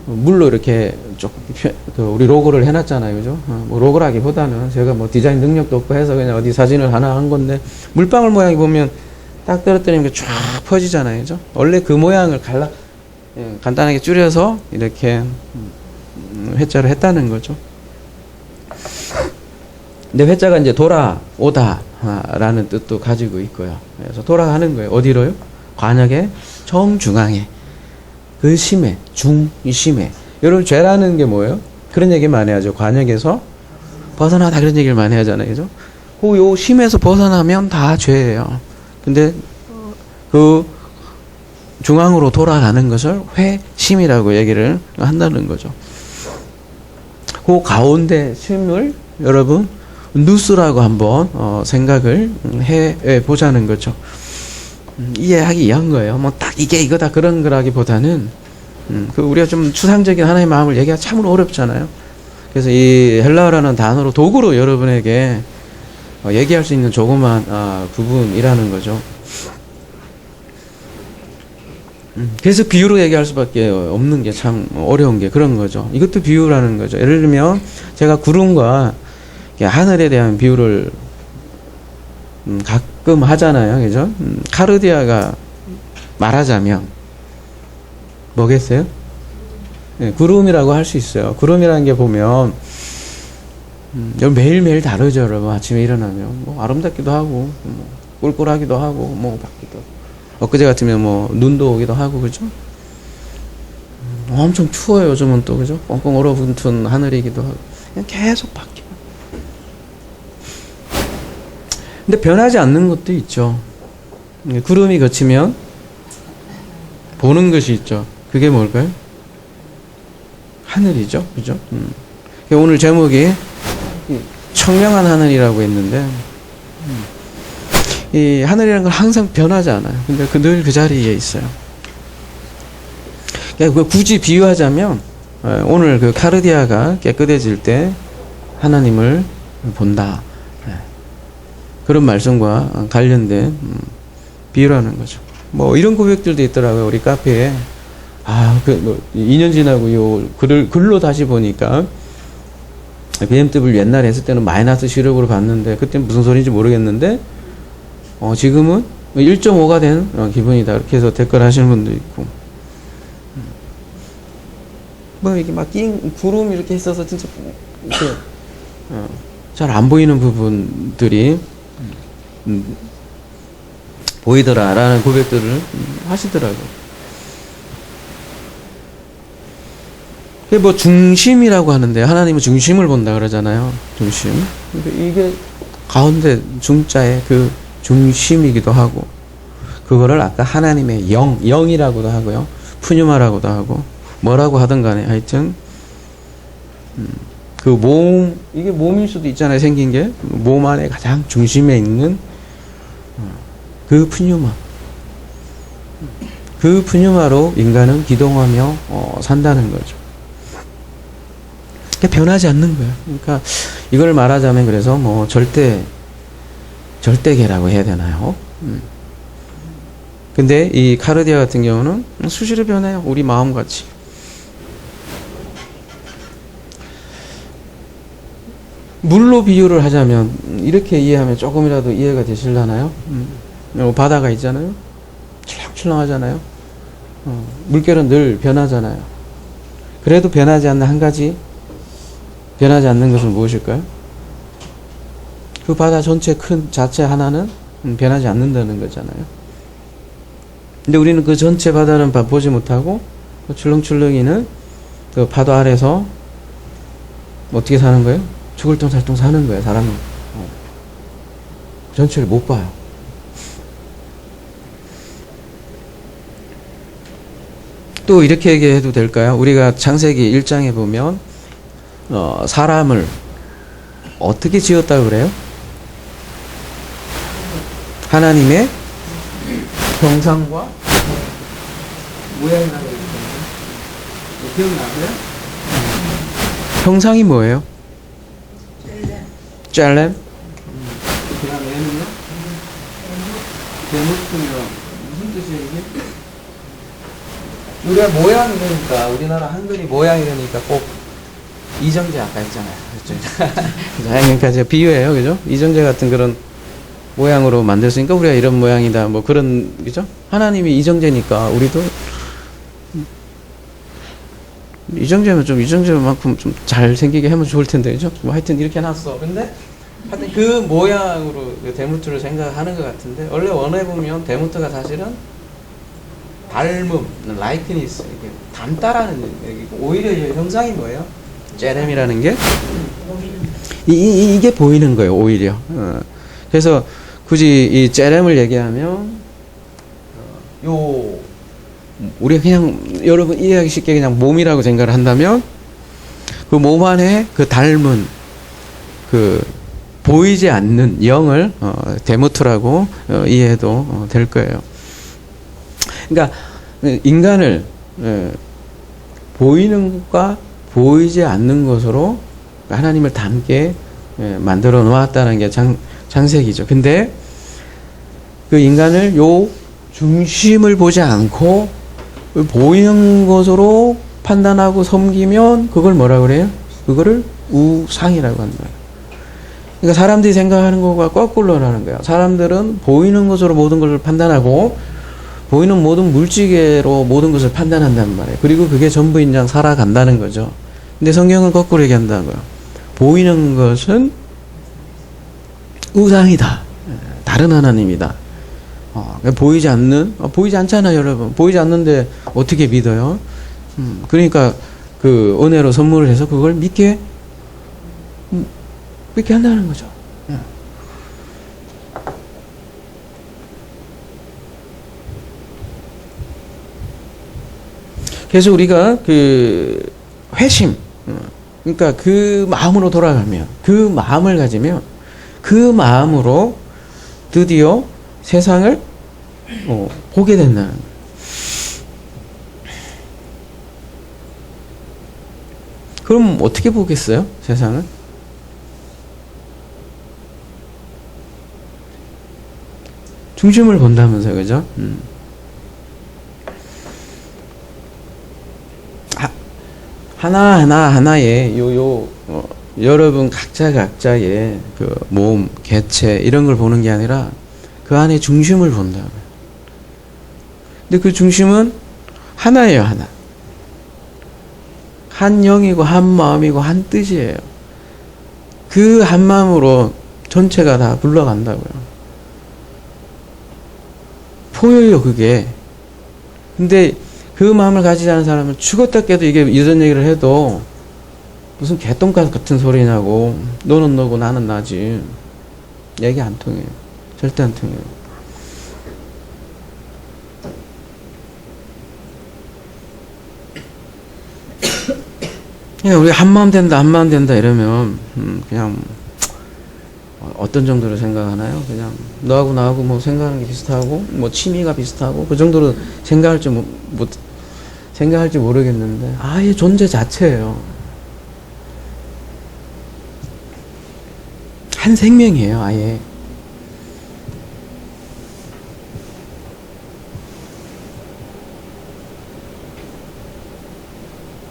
물로 이렇게 우리 로고를 해놨잖아요, 그죠? 뭐 로고라기보다는 제가 뭐 디자인 능력도 없고 해서 그냥 어디 사진을 하나 한 건데 물방울 모양이 보면 딱 떨어뜨리면 쫙 퍼지잖아요, 그죠? 원래 그 모양을 간단하게 줄여서 이렇게 회자를 했다는 거죠. 근데 회자가 이제 돌아오다라는 뜻도 가지고 있고요. 그래서 돌아가는 거예요. 어디로요? 관역의 정중앙에. 그 심해, 중심에. 여러분, 죄라는 게 뭐예요? 그런 얘기 많이 하죠. 관역에서 벗어나다 그런 얘기를 많이 하잖아요. 그죠? 요 심에서 벗어나면 다 죄예요. 근데 그 중앙으로 돌아가는 것을 회심이라고 얘기를 한다는 거죠. 그 가운데 심을 여러분, 누스라고 한번 생각을 해 보자는 거죠. 이해하기 위한 거예요. 뭐 딱 이게 이거다 그런 거라기보다는 그 우리가 좀 추상적인 하나님의 마음을 얘기하기 참으로 어렵잖아요. 그래서 이 헬라어라는 단어로 도구로 여러분에게 얘기할 수 있는 조그만 부분이라는 거죠. 그래서 비유로 얘기할 수밖에 없는 게 참 어려운 게 그런 거죠. 이것도 비유라는 거죠. 예를 들면 제가 구름과 하늘에 대한 비유를 가끔 하잖아요. 그죠? 카르디아가 말하자면 뭐겠어요? 네, 구름이라고 할 수 있어요. 구름이라는 게 보면 매일매일 다르죠. 여러분 아침에 일어나면 뭐 아름답기도 하고 뭐 꿀꿀하기도 하고 뭐 바뀌기도 엊그제 같으면 뭐 눈도 오기도 하고 그죠? 엄청 추워요. 요즘은 또 그죠? 꽁꽁 얼어붙은 하늘이기도 하고 그냥 계속 바뀌어요. 근데 변하지 않는 것도 있죠. 구름이 걷히면 보는 것이 있죠. 그게 뭘까요? 하늘이죠. 그죠? 오늘 제목이 청명한 하늘이라고 했는데 이 하늘이라는 건 항상 변하지 않아요. 근데 늘 그 자리에 있어요. 그러니까 굳이 비유하자면 오늘 그 카르디아가 깨끗해질 때 하나님을 본다. 그런 말씀과 관련된 비유라는 거죠. 뭐 이런 고백들도 있더라고요. 우리 카페에 2년 지나고 요 글로 다시 보니까 BMW 옛날에 했을 때는 마이너스 시력으로 봤는데 그때는 무슨 소리인지 모르겠는데 지금은 1.5가 된 기분이다. 이렇게 해서 댓글 하시는 분도 있고 뭐 이게 막 구름 이렇게 있어서 진짜 이렇게 잘 안 보이는 부분들이 보이더라라는 고백들을 하시더라고요. 그게 뭐 중심이라고 하는데 하나님은 중심을 본다 그러잖아요. 중심. 이게 가운데 중자의 그 중심이기도 하고 그거를 아까 하나님의 영이라고도 하고요. 푸뉴마라고도 하고 뭐라고 하든 간에 하여튼 그 몸 이게 몸일 수도 있잖아요. 생긴 게 몸 안에 가장 중심에 있는 그 푸뉴마 그 푸뉴마로 인간은 기동하며 산다는 거죠. 변하지 않는 거예요. 그러니까 이걸 말하자면 그래서 뭐 절대계라고 해야 되나요? 근데 이 카르디아 같은 경우는 수시로 변해요. 우리 마음같이. 물로 비유를 하자면 이렇게 이해하면 조금이라도 이해가 되실라나요? 바다가 있잖아요. 출렁출렁하잖아요. 물결은 늘 변하잖아요. 그래도 변하지 않는 한 가지 변하지 않는 것은 무엇일까요? 그 바다 전체 큰 자체 하나는 변하지 않는다는 거잖아요. 근데 우리는 그 전체 바다는 보지 못하고 그 출렁출렁이는 그 파도 아래서 어떻게 사는 거예요? 죽을 똥 살 똥 사는 거예요. 사람은 전체를 못 봐요. 또 이렇게 얘기해도 될까요? 우리가 창세기 1장에 보면 사람을 어떻게 지었다고 그래요? 하나님의 형상과 모양이라고 했잖아요. 기억나세요? 형상이 뭐예요? 짤렘. 그 다음에 얘는요? 대목이요. 무슨 뜻이에요 이게? 우리가 모양이 되니까 우리나라 한글이 모양이 되니까 꼭 이정재 아까 했잖아요. 그러니까 제가 비유해요, 그죠? 이정재 같은 그런 모양으로 만들었으니까 우리가 이런 모양이다. 뭐 그런 그죠? 하나님이 이정재니까 우리도 이정재면 좀 이정재만큼 좀 잘 생기게 하면 좋을 텐데, 그죠? 뭐 하여튼 이렇게 해놨어. 근데 하여튼 그 모양으로 그 데모트를 생각하는 것 같은데 원래 원어에 보면 데모트가 사실은 닮음, 라이크니스 이렇게 닮다라는 얘기고 오히려 이 형상이 뭐예요? 제렘이라는 게 이게 보이는 거예요. 오히려. 그래서 굳이 이 제렘을 얘기하면 우리가 그냥 여러분 이해하기 쉽게 그냥 몸이라고 생각을 한다면 그 몸 안에 그 닮은 그 보이지 않는 영을 데모트라고 이해해도 될 거예요. 그러니까 인간을 보이는 것과 보이지 않는 것으로 하나님을 닮게 만들어 놓았다는 게 장색이죠. 근데 그 인간을 요 중심을 보지 않고 보이는 것으로 판단하고 섬기면 그걸 뭐라 그래요? 그거를 우상이라고 한다. 그러니까 사람들이 생각하는 것과 거꾸로라는 거예요. 사람들은 보이는 것으로 모든 것을 판단하고 보이는 모든 물질계로 모든 것을 판단한단 말이에요. 그리고 그게 전부인 양 살아간다는 거죠. 근데 성경은 거꾸로 얘기한다고요. 보이는 것은 우상이다. 다른 하나님이다. 보이지 않잖아요, 여러분. 보이지 않는데 어떻게 믿어요? 그러니까 그 은혜로 선물을 해서 그걸 믿게 한다는 거죠. 그래서 우리가 그 회심, 그러니까 그 마음으로 돌아가면, 그 마음을 가지면, 그 마음으로 드디어 세상을 보게 된다는 거예요. 그럼 어떻게 보겠어요? 세상을? 중심을 본다면서요, 그죠? 하나의 여러분 각자의 그 몸, 개체 이런 걸 보는 게 아니라 그 안에 중심을 본다고요. 근데 그 중심은 하나예요, 하나. 한 영이고 한 마음이고 한 뜻이에요. 그 한 마음으로 전체가 다 굴러간다고요. 보여요, 그게. 근데 그 마음을 가지지 않은 사람은 죽었다 깨도 이게 이런 얘기를 해도 무슨 개똥가스 같은 소리냐고, 너는 너고 나는 나지. 얘기 안 통해요. 절대 안 통해요. 그냥 우리 한마음 된다 이러면 그냥 어떤 정도로 생각하나요? 그냥 너하고 나하고 뭐 생각하는 게 비슷하고 뭐 취미가 비슷하고 그 정도로 생각할지 모르겠는데 아예 존재 자체예요. 한 생명이에요, 아예.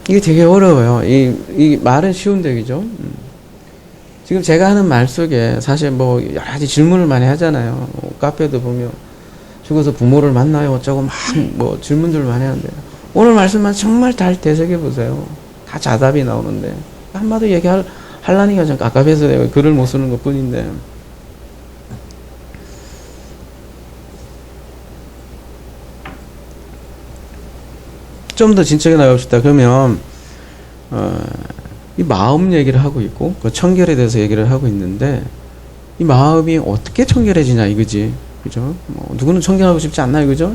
이게 되게 어려워요. 이 말은 쉬운데, 그죠? 지금 제가 하는 말 속에 사실 뭐 여러 가지 질문을 많이 하잖아요. 카페도 보면 죽어서 부모를 만나요 어쩌고 막 뭐 질문들을 많이 하는데 오늘 말씀만 정말 잘 되새겨 보세요. 다 자답이 나오는데 한마디 하려니까 좀 깝깝해서 내가 글을 못 쓰는 것 뿐인데 좀 더 진척해 나갑시다. 그러면 이 마음 얘기를 하고 있고 그 청결에 대해서 얘기를 하고 있는데 이 마음이 어떻게 청결해지냐 이거지, 그죠? 누구는 청결하고 싶지 않나요, 그죠?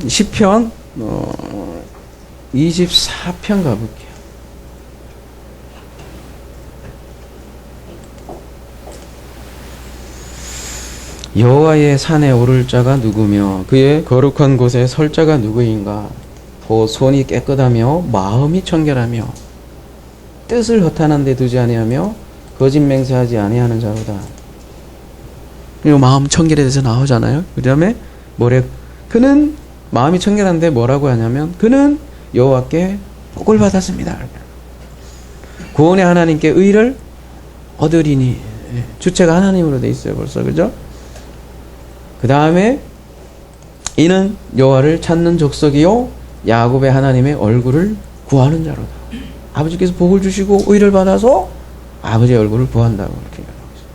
시편 24편 가볼게요. 여호와의 산에 오를 자가 누구며 그의 거룩한 곳에 설 자가 누구인가? 곧 손이 깨끗하며 마음이 청결하며 뜻을 허탄한 데 두지 아니하며 거짓 맹세하지 아니하는 자로다. 그리고 마음 청결에 대해서 나오잖아요. 그 다음에 뭐래? 그는 마음이 청결한데 뭐라고 하냐면 그는 여호와께 복을 받았습니다. 구원의 하나님께 의를 얻으리니 주체가 하나님으로 돼 있어요, 벌써, 그죠? 그 다음에 이는 여호와를 찾는 족속이요 야곱의 하나님의 얼굴을 구하는 자로다. 아버지께서 복을 주시고 의를 받아서 아버지의 얼굴을 구한다고 이렇게 얘기하고 있어요.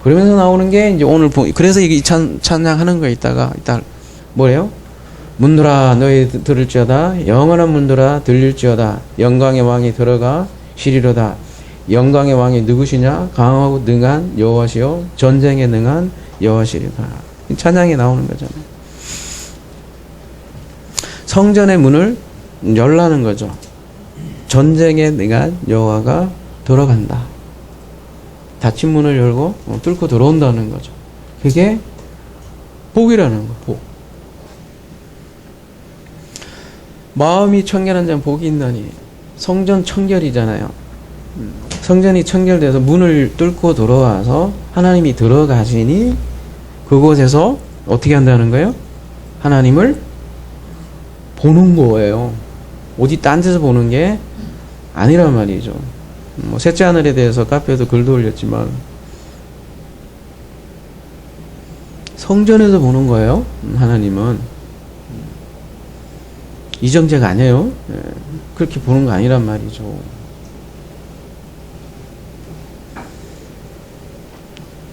그러면서 나오는 게 이제 오늘 그래서 이게 찬양하는 거에 이따 뭐래요? 문들아 너희 들을지어다 영원한 문들아 들릴지어다 영광의 왕이 들어가 시리로다. 영광의 왕이 누구시냐? 강하고 능한 여호와시요 전쟁에 능한 여호와시리다. 찬양이 나오는 거잖아요. 성전의 문을 열라는 거죠. 전쟁에 능한 여호와가 들어간다. 닫힌 문을 열고 뚫고 들어온다는 거죠. 그게 복이라는 거. 복. 마음이 청결한 자는 복이 있나니 성전 청결이잖아요. 성전이 청결돼서 문을 뚫고 들어와서 하나님이 들어가시니 그곳에서 어떻게 한다는 거예요? 하나님을 보는 거예요. 어디 딴 데서 보는 게 아니란 말이죠. 뭐 셋째 하늘에 대해서 카페에도 글도 올렸지만 성전에서 보는 거예요. 하나님은 이정재가 아니에요. 그렇게 보는 거 아니란 말이죠.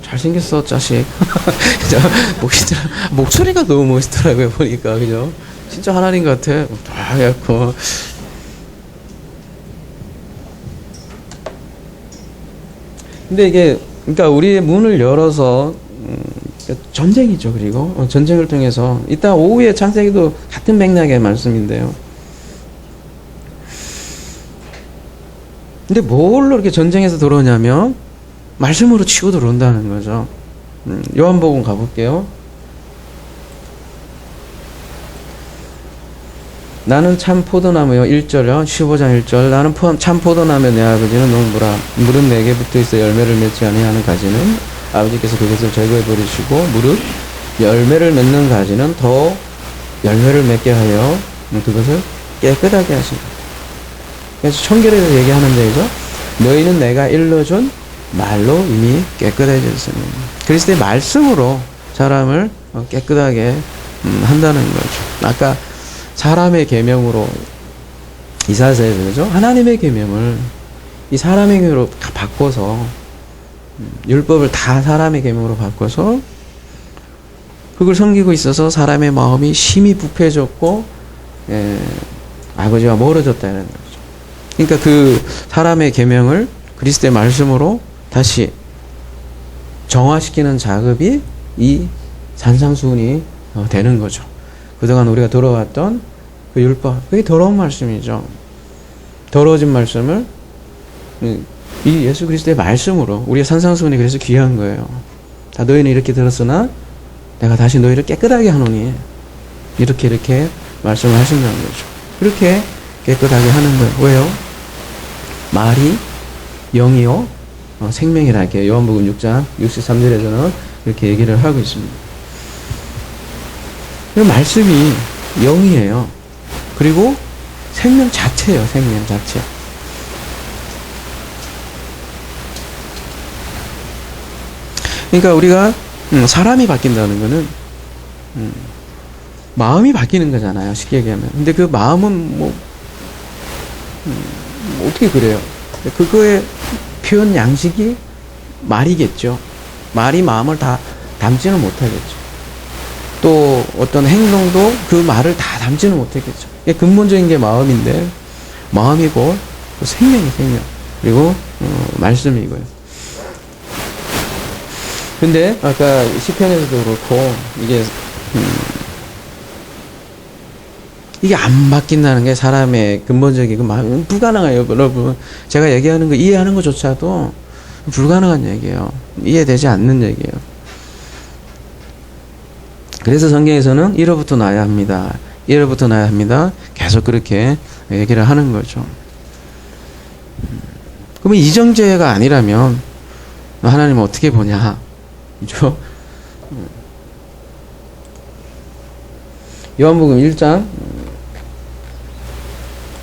잘생겼어 자식. 목소리가 너무 멋있더라고요 보니까. 그죠? 진짜 하나님 같아. 다 해갖고. 근데 이게 그러니까 우리의 문을 열어서 전쟁이죠. 그리고 전쟁을 통해서 이따 오후에 창세기도 같은 맥락의 말씀인데요. 근데 뭘로 이렇게 전쟁에서 들어오냐면 말씀으로 치고 들어온다는 거죠. 요한복음 가볼게요. 나는 참 포도나무요. 1절요. 15장 1절. 나는 참 포도나무 내 아버지는 농부라. 물은 내게 붙어있어 열매를 맺지 아니하는 가지는 아버지께서 그것을 제거해 버리시고 무릇 열매를 맺는 가지는 더 열매를 맺게 하여 그것을 깨끗하게 하신다. 그래서 청결에서 얘기하는 데죠. 너희는 내가 일러준 말로 이미 깨끗해졌으니 그리스도의 말씀으로 사람을 깨끗하게 한다는 거죠. 아까 사람의 계명으로 이사야서에서 그죠? 하나님의 계명을 이 사람의 계명으로 다 바꿔서 율법을 다 사람의 계명으로 바꿔서 그걸 섬기고 있어서 사람의 마음이 심히 부패해졌고 아버지와 멀어졌다는 거죠. 그러니까 그 사람의 계명을 그리스도의 말씀으로 다시 정화시키는 작업이 이 산상수훈이 되는 거죠. 그동안 우리가 들어왔던 그 율법, 그게 더러운 말씀이죠. 더러워진 말씀을 이 예수 그리스도의 말씀으로 우리의 산상수훈이 그래서 귀한 거예요. 다 너희는 이렇게 들었으나 내가 다시 너희를 깨끗하게 하노니 이렇게 말씀을 하신다는 거죠. 그렇게 깨끗하게 하는 거예요. 왜요? 말이 영이요 생명이라 이렇게 요한복음 6장 63절에서는 이렇게 얘기를 하고 있습니다. 그 말씀이 영이에요. 그리고 생명 자체예요. 생명 자체. 그러니까 우리가 사람이 바뀐다는 거는 마음이 바뀌는 거잖아요. 쉽게 얘기하면. 근데 그 마음은 뭐 어떻게 그래요? 그거의 표현 양식이 말이겠죠. 말이 마음을 다 담지는 못하겠죠. 또 어떤 행동도 그 말을 다 담지는 못하겠죠. 근본적인 게 마음인데 마음이고 생명이 생명. 그리고 말씀이고요. 근데 아까 시편에서도 그렇고 이게 안 바뀐다는 게 사람의 근본적인 그 마음 불가능해요, 여러분. 제가 얘기하는 거 이해하는 것조차도 불가능한 얘기예요. 이해되지 않는 얘기예요. 그래서 성경에서는 이로부터 나야 합니다. 이로부터 나야 합니다. 계속 그렇게 얘기를 하는 거죠. 그러면 이정죄가 아니라면 하나님은 어떻게 보냐? 그죠? 요한복음 1장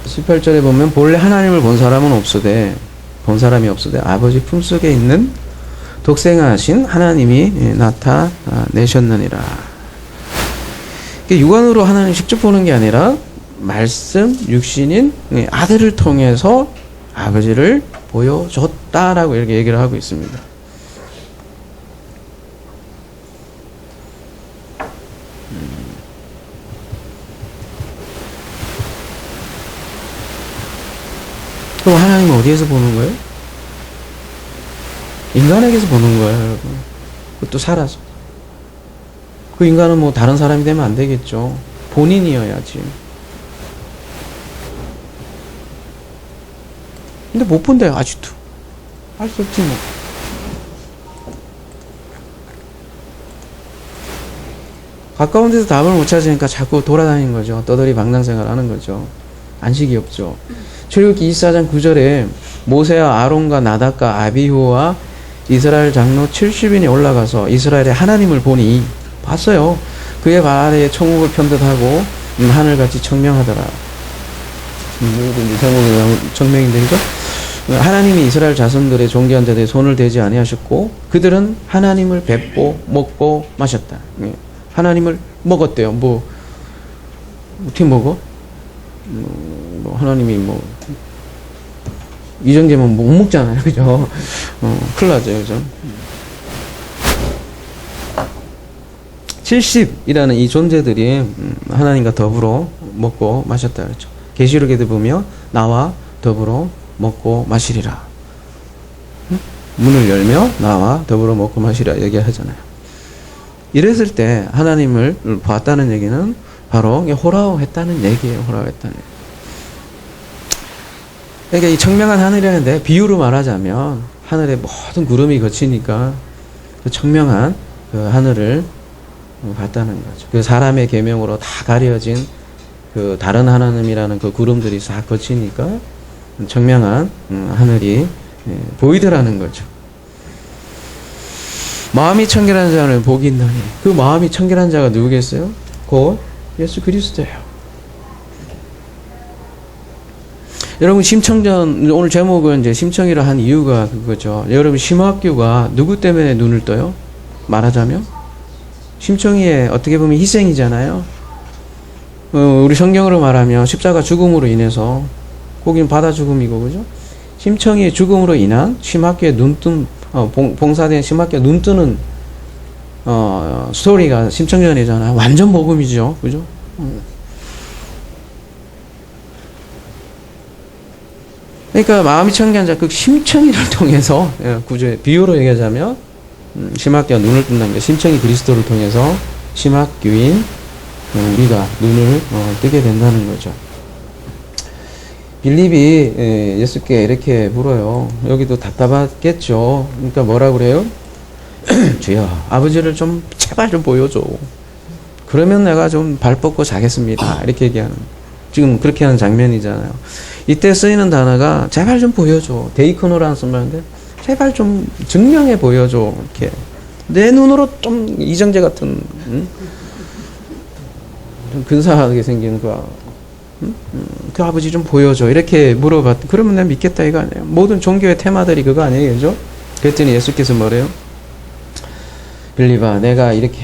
18절에 보면 본래 하나님을 본 사람은 없으되 본 사람이 없으되 아버지 품속에 있는 독생하신 하나님이 나타내셨느니라. 육안으로 하나님 직접 보는 게 아니라 말씀 육신인 아들을 통해서 아버지를 보여줬다라고 이렇게 얘기를 하고 있습니다. 그럼 하나님은 어디에서 보는 거예요? 인간에게서 보는 거예요, 여러분. 그것도 살아서. 그 인간은 뭐 다른 사람이 되면 안 되겠죠. 본인이어야지. 근데 못 본대요, 아직도. 할 수 없지 뭐. 가까운 데서 답을 못 찾으니까 자꾸 돌아다니는 거죠. 떠돌이 방랑생활 하는 거죠. 안식이 없죠. 출애굽기 24장 9절에 모세와 아론과 나답과 아비후와 이스라엘 장로 70인이 올라가서 이스라엘의 하나님을 보니 봤어요. 그의 발에 천국을 편듯하고 하늘같이 청명하더라. 제목이 청명인데 그죠? 하나님이 이스라엘 자손들의 존귀한 자들의 손을 대지 아니하셨고 그들은 하나님을 뵙고 먹고 마셨다. 하나님을 먹었대요. 뭐 어떻게 먹어? 뭐 하나님이 뭐 이정재면 못 먹잖아요, 그죠? 큰일 나죠, 그죠? 70이라는 이 존재들이 하나님과 더불어 먹고 마셨다 그랬죠. 계시록에도 보면 나와 더불어 먹고 마시리라. 문을 열며 나와 더불어 먹고 마시리라 얘기하잖아요. 이랬을 때 하나님을 봤다는 얘기는 바로 호라호했다는 얘기예요. 호라호했다는 얘기. 그러니까 이 청명한 하늘이라는데 비유로 말하자면 하늘에 모든 구름이 거치니까 그 청명한 그 하늘을 봤다는 거죠. 그 사람의 계명으로 다 가려진 그 다른 하나님이라는 그 구름들이 싹 거치니까 청명한 하늘이 보이더라는 거죠. 마음이 청결한 자는 복이 있나니 그 마음이 청결한 자가 누구겠어요? 곧 예수 그리스도예요. 여러분 심청전 오늘 제목은 이제 심청이라 한 이유가 그거죠. 여러분 심학교가 누구 때문에 눈을 떠요? 말하자면 심청이의 어떻게 보면 희생이잖아요. 우리 성경으로 말하면 십자가 죽음으로 인해서 거긴 바다 죽음이고 그죠? 심청이의 죽음으로 인한 심학교의 눈뜬 봉사된 심학교 눈뜨는 스토리가 심청전이잖아요. 완전 복음이죠, 그죠? 그러니까 마음이 청결한 자, 그 심청이를 통해서 구조의 비유로 얘기하자면 심학교가 눈을 뜬다는 게 심청이 그리스도를 통해서 심학교인 우리가 눈을 뜨게 된다는 거죠. 빌립이 예수께 이렇게 물어요. 여기도 답답하겠죠. 그러니까 뭐라 그래요? 주여 아버지를 좀 제발 좀 보여줘. 그러면 내가 좀 발 뻗고 자겠습니다. 이렇게 얘기하는 지금 그렇게 하는 장면이잖아요. 이때 쓰이는 단어가 제발 좀 보여줘. 데이코노라는 말인데 제발 좀 증명해 보여줘. 이렇게 내 눈으로 좀 이정재 같은 좀 근사하게 생긴 그 아버지 좀 보여줘. 이렇게 물어봤. 그러면 내가 믿겠다 이거 아니에요. 모든 종교의 테마들이 그거 아니에요, 그죠? 그랬더니 예수께서 뭐래요? 빌립아, 내가 이렇게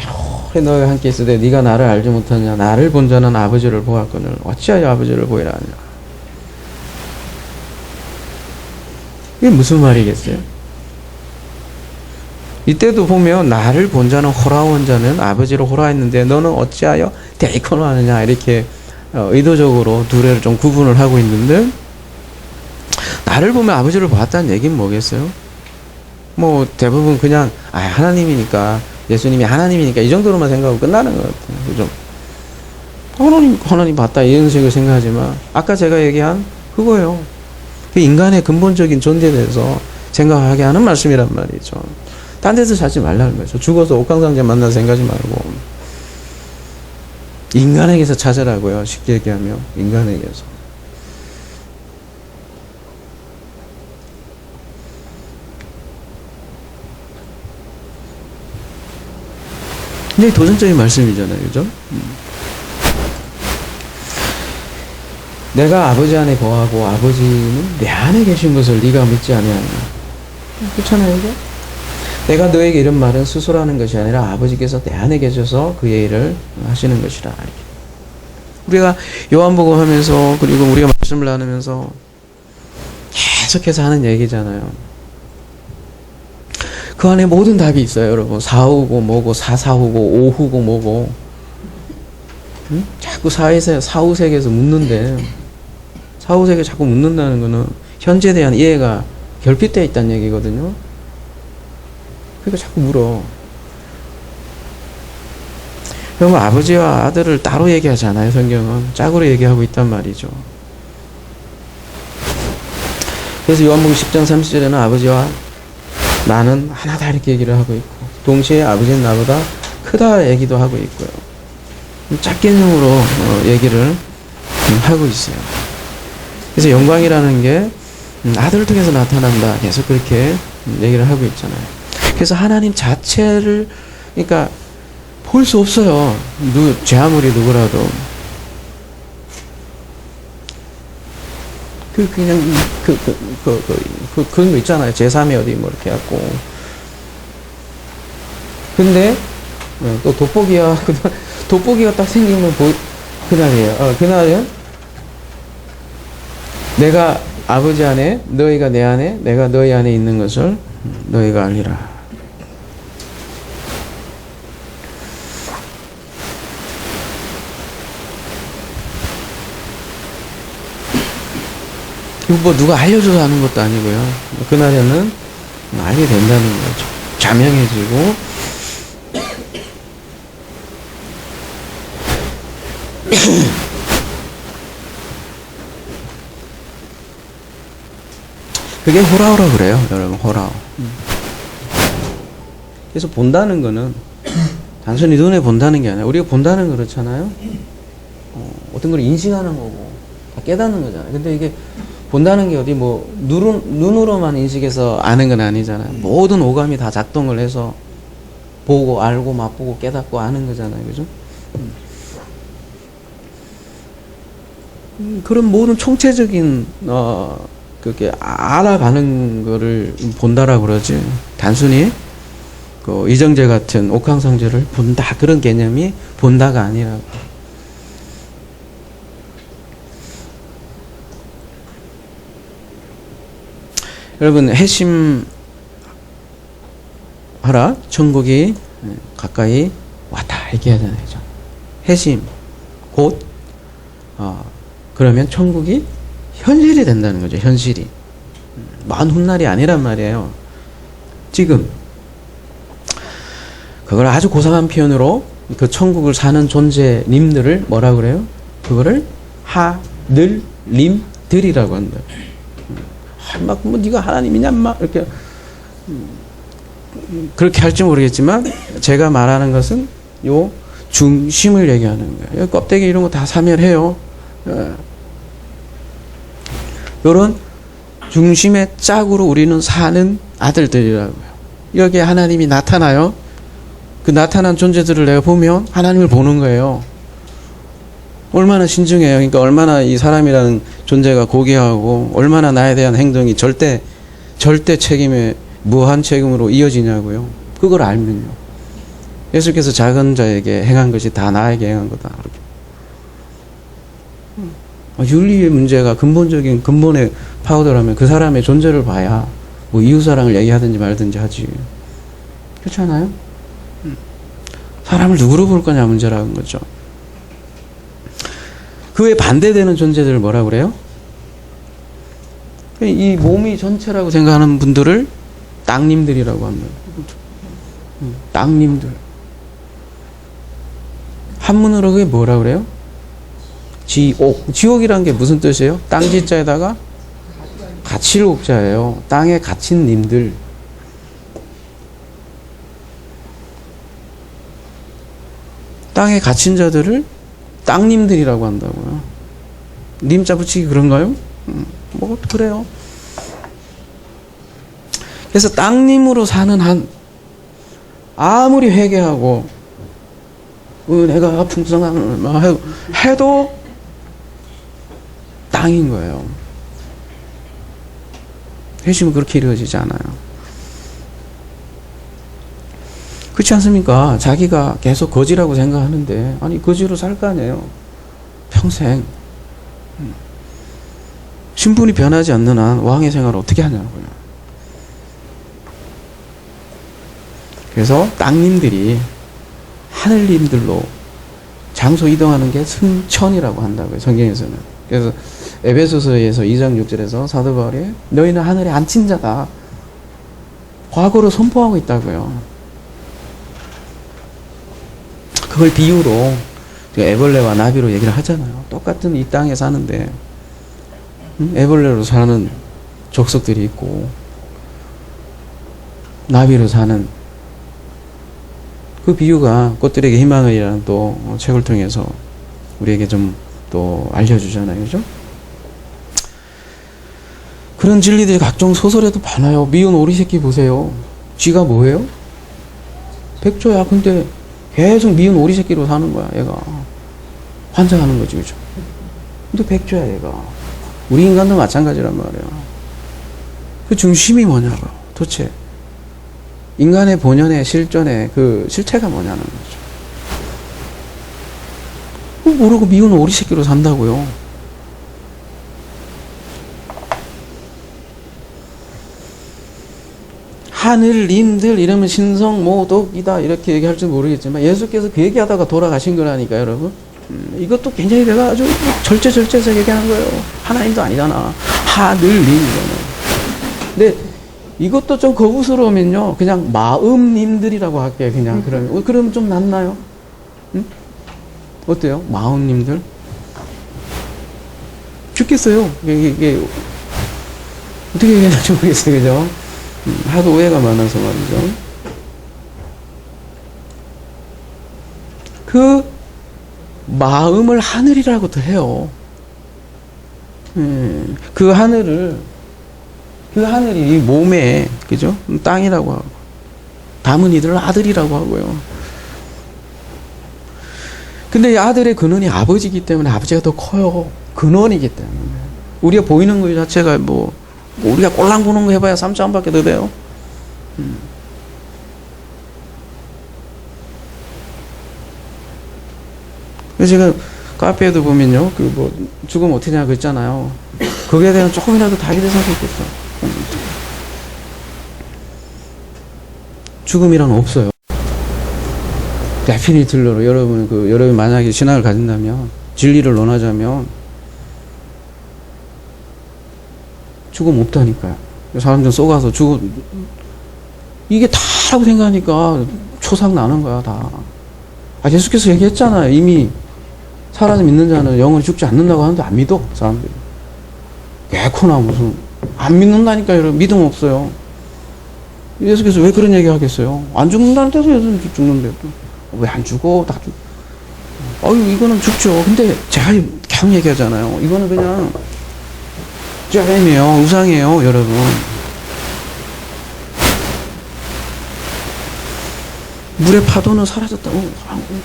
너와 함께 있을 때 네가 나를 알지 못하냐? 나를 본 자는 아버지를 보았거늘 어찌하여 아버지를 보이라 하냐? 이게 무슨 말이겠어요? 이때도 보면 나를 본 자는 호라온 자는 아버지를 호라했는데 너는 어찌하여 데이코노 하느냐? 이렇게 의도적으로 둘을 좀 구분을 하고 있는데 나를 보면 아버지를 보았다는 얘기는 뭐겠어요? 뭐 대부분 그냥 하나님이니까 예수님이 하나님이니까 이 정도로만 생각하고 끝나는 것 같아요. 그죠? 하나님 봤다 이런 식으로 생각하지만 아까 제가 얘기한 그거예요. 그 인간의 근본적인 존재에 대해서 생각하게 하는 말씀이란 말이죠. 딴 데서 찾지 말라는 거죠. 죽어서 옥황상제 만나서 생각하지 말고 인간에게서 찾으라고요. 쉽게 얘기하면 인간에게서. 굉장히 도전적인 말씀이잖아요. 그죠? 내가 아버지 안에 거하고 아버지는 내 안에 계신 것을 네가 믿지 아니하느냐. 그렇잖아요. 그죠? 내가 너에게 이런 말은 스스로 하는 것이 아니라 아버지께서 내 안에 계셔서 그의 일을 하시는 것이라. 우리가 요한복음 하면서 그리고 우리가 말씀을 나누면서 계속해서 하는 얘기잖아요. 그 안에 모든 답이 있어요, 여러분. 사후고 뭐고 사사후고 오후고 뭐고. 자꾸 사후세계에서 묻는데 사후세계 자꾸 묻는다는 거는 현재에 대한 이해가 결핍되어 있다는 얘기거든요. 그러니까 자꾸 물어. 그러면 아버지와 아들을 따로 얘기하지 않아요, 성경은. 짝으로 얘기하고 있단 말이죠. 그래서 요한복음 10장 30절에는 아버지와 나는 하나다 이렇게 얘기를 하고 있고 동시에 아버지는 나보다 크다 얘기도 하고 있고요. 짝개념으로 얘기를 하고 있어요. 그래서 영광이라는 게 아들을 통해서 나타난다. 계속 그렇게 얘기를 하고 있잖아요. 그래서 하나님 자체를 그러니까 볼 수 없어요. 제 아무리 누구라도. 그냥 그런 거 있잖아요. 제3의 어디 뭐 이렇게 해갖고. 근데 또 돋보기가 딱 생기면 그날이에요. 그날은 내가 아버지 안에, 너희가 내 안에, 내가 너희 안에 있는 것을 너희가 알리라. 이거 뭐 누가 알려줘서 하는 것도 아니고요. 그날에는 알게 된다는 거죠. 자명해지고 그게 호라오라 그래요, 여러분. 호라오. 그래서 본다는 거는 단순히 눈에 본다는 게 아니라 우리가 본다는 거 그렇잖아요. 어떤 걸 인식하는 거고 다 깨닫는 거잖아요. 근데 이게 본다는 게 어디 뭐 눈으로만 인식해서 아는 건 아니잖아요. 모든 오감이 다 작동을 해서 보고 알고 맛보고 깨닫고 아는 거잖아요. 그죠? 그런 모든 총체적인 그렇게 알아가는 거를 본다라고 그러지. 단순히 그 이정재 같은 옥황상제를 본다 그런 개념이 본다가 아니라고. 여러분 회심하라. 천국이 가까이 왔다 이렇게 해야 되는 거죠. 회심 곧 그러면 천국이 현실이 된다는 거죠. 현실이. 먼 훗날이 아니란 말이에요. 지금 그걸 아주 고상한 표현으로 그 천국을 사는 존재님들을 뭐라 그래요? 그거를 하늘님들이라고 한다. 막 뭐 네가 하나님이냐 막 이렇게 그렇게 할지 모르겠지만 제가 말하는 것은 요 중심을 얘기하는 거예요. 껍데기 이런 거 다 사멸해요. 요런 중심의 짝으로 우리는 사는 아들들이라고요. 여기에 하나님이 나타나요. 그 나타난 존재들을 내가 보면 하나님을 보는 거예요. 얼마나 신중해요. 그러니까 얼마나 이 사람이라는 존재가 고귀하고 얼마나 나에 대한 행동이 절대 책임에 무한 책임으로 이어지냐고요. 그걸 알면요. 예수께서 작은 자에게 행한 것이 다 나에게 행한 거다. 윤리의 문제가 근본적인 근본의 파우더라면 그 사람의 존재를 봐야 뭐 이웃사랑을 얘기하든지 말든지 하지. 그렇잖아요? 사람을 누구로 볼 거냐 문제라는 거죠. 그 외에 반대되는 존재들을 뭐라 그래요? 이 몸이 전체라고 생각하는 분들을 땅님들이라고 합니다. 땅님들. 한문으로 그게 뭐라 그래요? 지옥. 지옥이란 게 무슨 뜻이에요? 땅지자에다가 갇힐 옥자예요. 땅에 갇힌 님들. 땅에 갇힌 자들을 땅님들이라고 한다고요. 님자 붙이기 그런가요? 뭐 그래요. 그래서 땅님으로 사는 한 아무리 회개하고 은혜가 풍성한 해도 땅인 거예요. 회심은 그렇게 이루어지지 않아요. 그렇지 않습니까? 자기가 계속 거지라고 생각하는데 아니 거지로 살 거 아니에요. 평생. 신분이 변하지 않는 한 왕의 생활을 어떻게 하냐고요. 그래서 땅님들이 하늘님들로 장소 이동하는 게 승천이라고 한다고요. 성경에서는. 그래서 에베소서에서 2장 6절에서 사도 바울이 너희는 하늘에 앉힌 자다. 과거로 선포하고 있다고요. 그걸 비유로 애벌레와 나비로 얘기를 하잖아요. 똑같은 이 땅에 사는데 애벌레로 사는 족속들이 있고 나비로 사는 그 비유가 꽃들에게 희망을이라는 또 책을 통해서 우리에게 좀 또 알려주잖아요. 그죠? 그런 진리들이 각종 소설에도 많아요. 미운 오리 새끼 보세요. 쥐가 뭐예요? 백조야. 근데 계속 미운 오리 새끼로 사는 거야, 얘가. 환장하는 거지, 그죠? 근데 백조야, 얘가. 우리 인간도 마찬가지란 말이야. 그 중심이 뭐냐고, 도대체. 인간의 본연의 실존의 그 실체가 뭐냐는 거죠. 모르고 미운 오리 새끼로 산다고요. 하늘님들 이러면 신성 모독이다 이렇게 얘기할 줄 모르겠지만 예수께서 그 얘기하다가 돌아가신 거라니까 여러분. 이것도 굉장히 내가 아주 절제해서 얘기하는 거예요. 하나님도 아니잖아. 하늘님이잖아. 근데 이것도 좀 거부스러우면요 그냥 마음님들이라고 할게요. 그냥 그러면 좀 낫나요? 응? 어때요? 마음님들? 죽겠어요. 이게 어떻게 얘기하는지 모르겠어요. 그죠? 하도 오해가 많아서 말이죠. 그 마음을 하늘이라고도 해요. 그 하늘이 몸에, 그죠? 땅이라고 하고, 담은 이들을 아들이라고 하고요. 근데 이 아들의 근원이 아버지이기 때문에 아버지가 더 커요. 근원이기 때문에. 우리가 보이는 것 자체가 우리가 꼴랑 보는 거 해봐야 3초1밖에 더 돼요. 그래서 제가 카페에도 보면요, 죽으면 어떻게 하냐고 했잖아요. 거기에 대한 조금이라도 답이 됐으면 좋겠어. 죽음이란 없어요. 데피니틀로 여러분 만약에 신앙을 가진다면, 진리를 논하자면, 죽음 없다니까요. 사람들 쏘가서 이게 다라고 생각하니까 초상 나는 거야, 다. 예수께서 얘기했잖아요. 이미 살아서 믿는 자는 영원히 죽지 않는다고 하는데 안 믿어, 사람들이. 개코나 무슨. 안 믿는다니까, 여러분. 믿음 없어요. 예수께서 왜 그런 얘기 하겠어요? 안 죽는다는 데서 예수는 죽는데. 왜 안 죽어? 다 이거는 죽죠. 근데 제가 계속 얘기하잖아요. 이거는 그냥 쩌렘이에요. 우상이에요, 여러분. 물의 파도는 사라졌다고.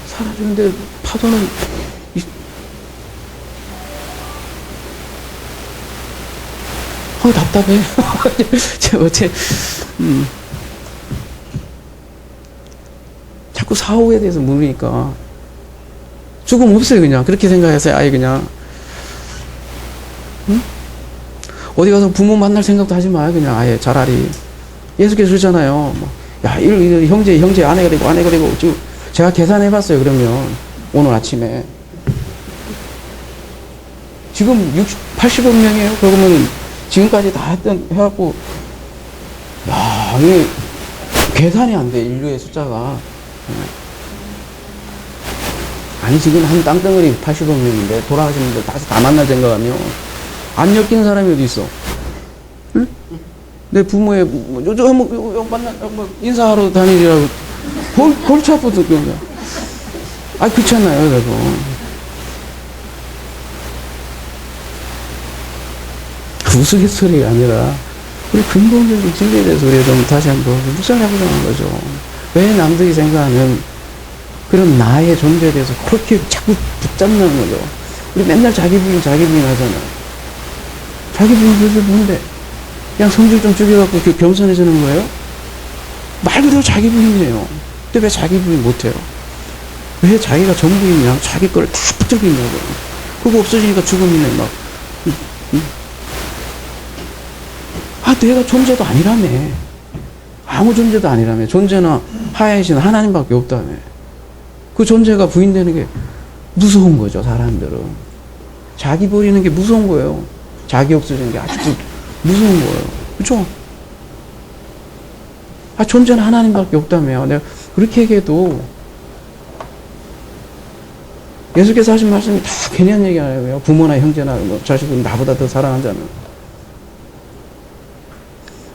사라지는데 파도는 답답해. 자꾸 사후에 대해서 물으니까 죽음 없어요. 그냥 그렇게 생각해서 아예 그냥 어디 가서 부모 만날 생각도 하지 마요. 그냥 아예 차라리. 예수께서 그러잖아요. 야, 형제 아내가 되고 제가 계산해봤어요. 그러면 오늘 아침에 지금 80억 명이에요. 그러면 지금까지 다 해갖고 야, 이게 계산이 안 돼. 인류의 숫자가. 아니 지금 한 땅덩어리 80억 명인데 돌아가신 분들 다시 다 만날 생각하면 안 엮이는 사람이 어디 있어? 응? 내 부모의 요즘 한번 만나 인사하러 다니리라고 골치 아프던 그런가? 그렇잖아요, 그래도. 우스갯소리가 아니라 우리 근본적인 진리에 대해서 우리가 좀 다시 한번 묵상해보자는 거죠. 왜 남들이 생각하는 그런 나의 존재에 대해서 그렇게 자꾸 붙잡는 거죠. 우리 맨날 자기 부인 하잖아요. 자기 부인 도대체 뭔데? 그냥 성질 좀 죽여갖고 겸손해지는 거예요? 말 그대로 자기 부인이에요. 근데 왜 자기 부인 못해요? 왜 자기가 전부이냐? 자기 걸 다 붙들고 있냐고요. 그거 없어지니까 죽음이네, 막. 내가 존재도 아니라며. 아무 존재도 아니라며. 존재나 하야이신 하나님밖에 없다며. 그 존재가 부인되는 게 무서운 거죠, 사람들은. 자기 버리는 게 무서운 거예요. 자기 없어지는 게 아직도 무서운 거예요. 그쵸? 존재는 하나님밖에 없다며. 내가 그렇게 얘기해도 예수께서 하신 말씀이 다 괜히 한 얘기 아니에요. 부모나 형제나 자식은 나보다 더 사랑하잖아요.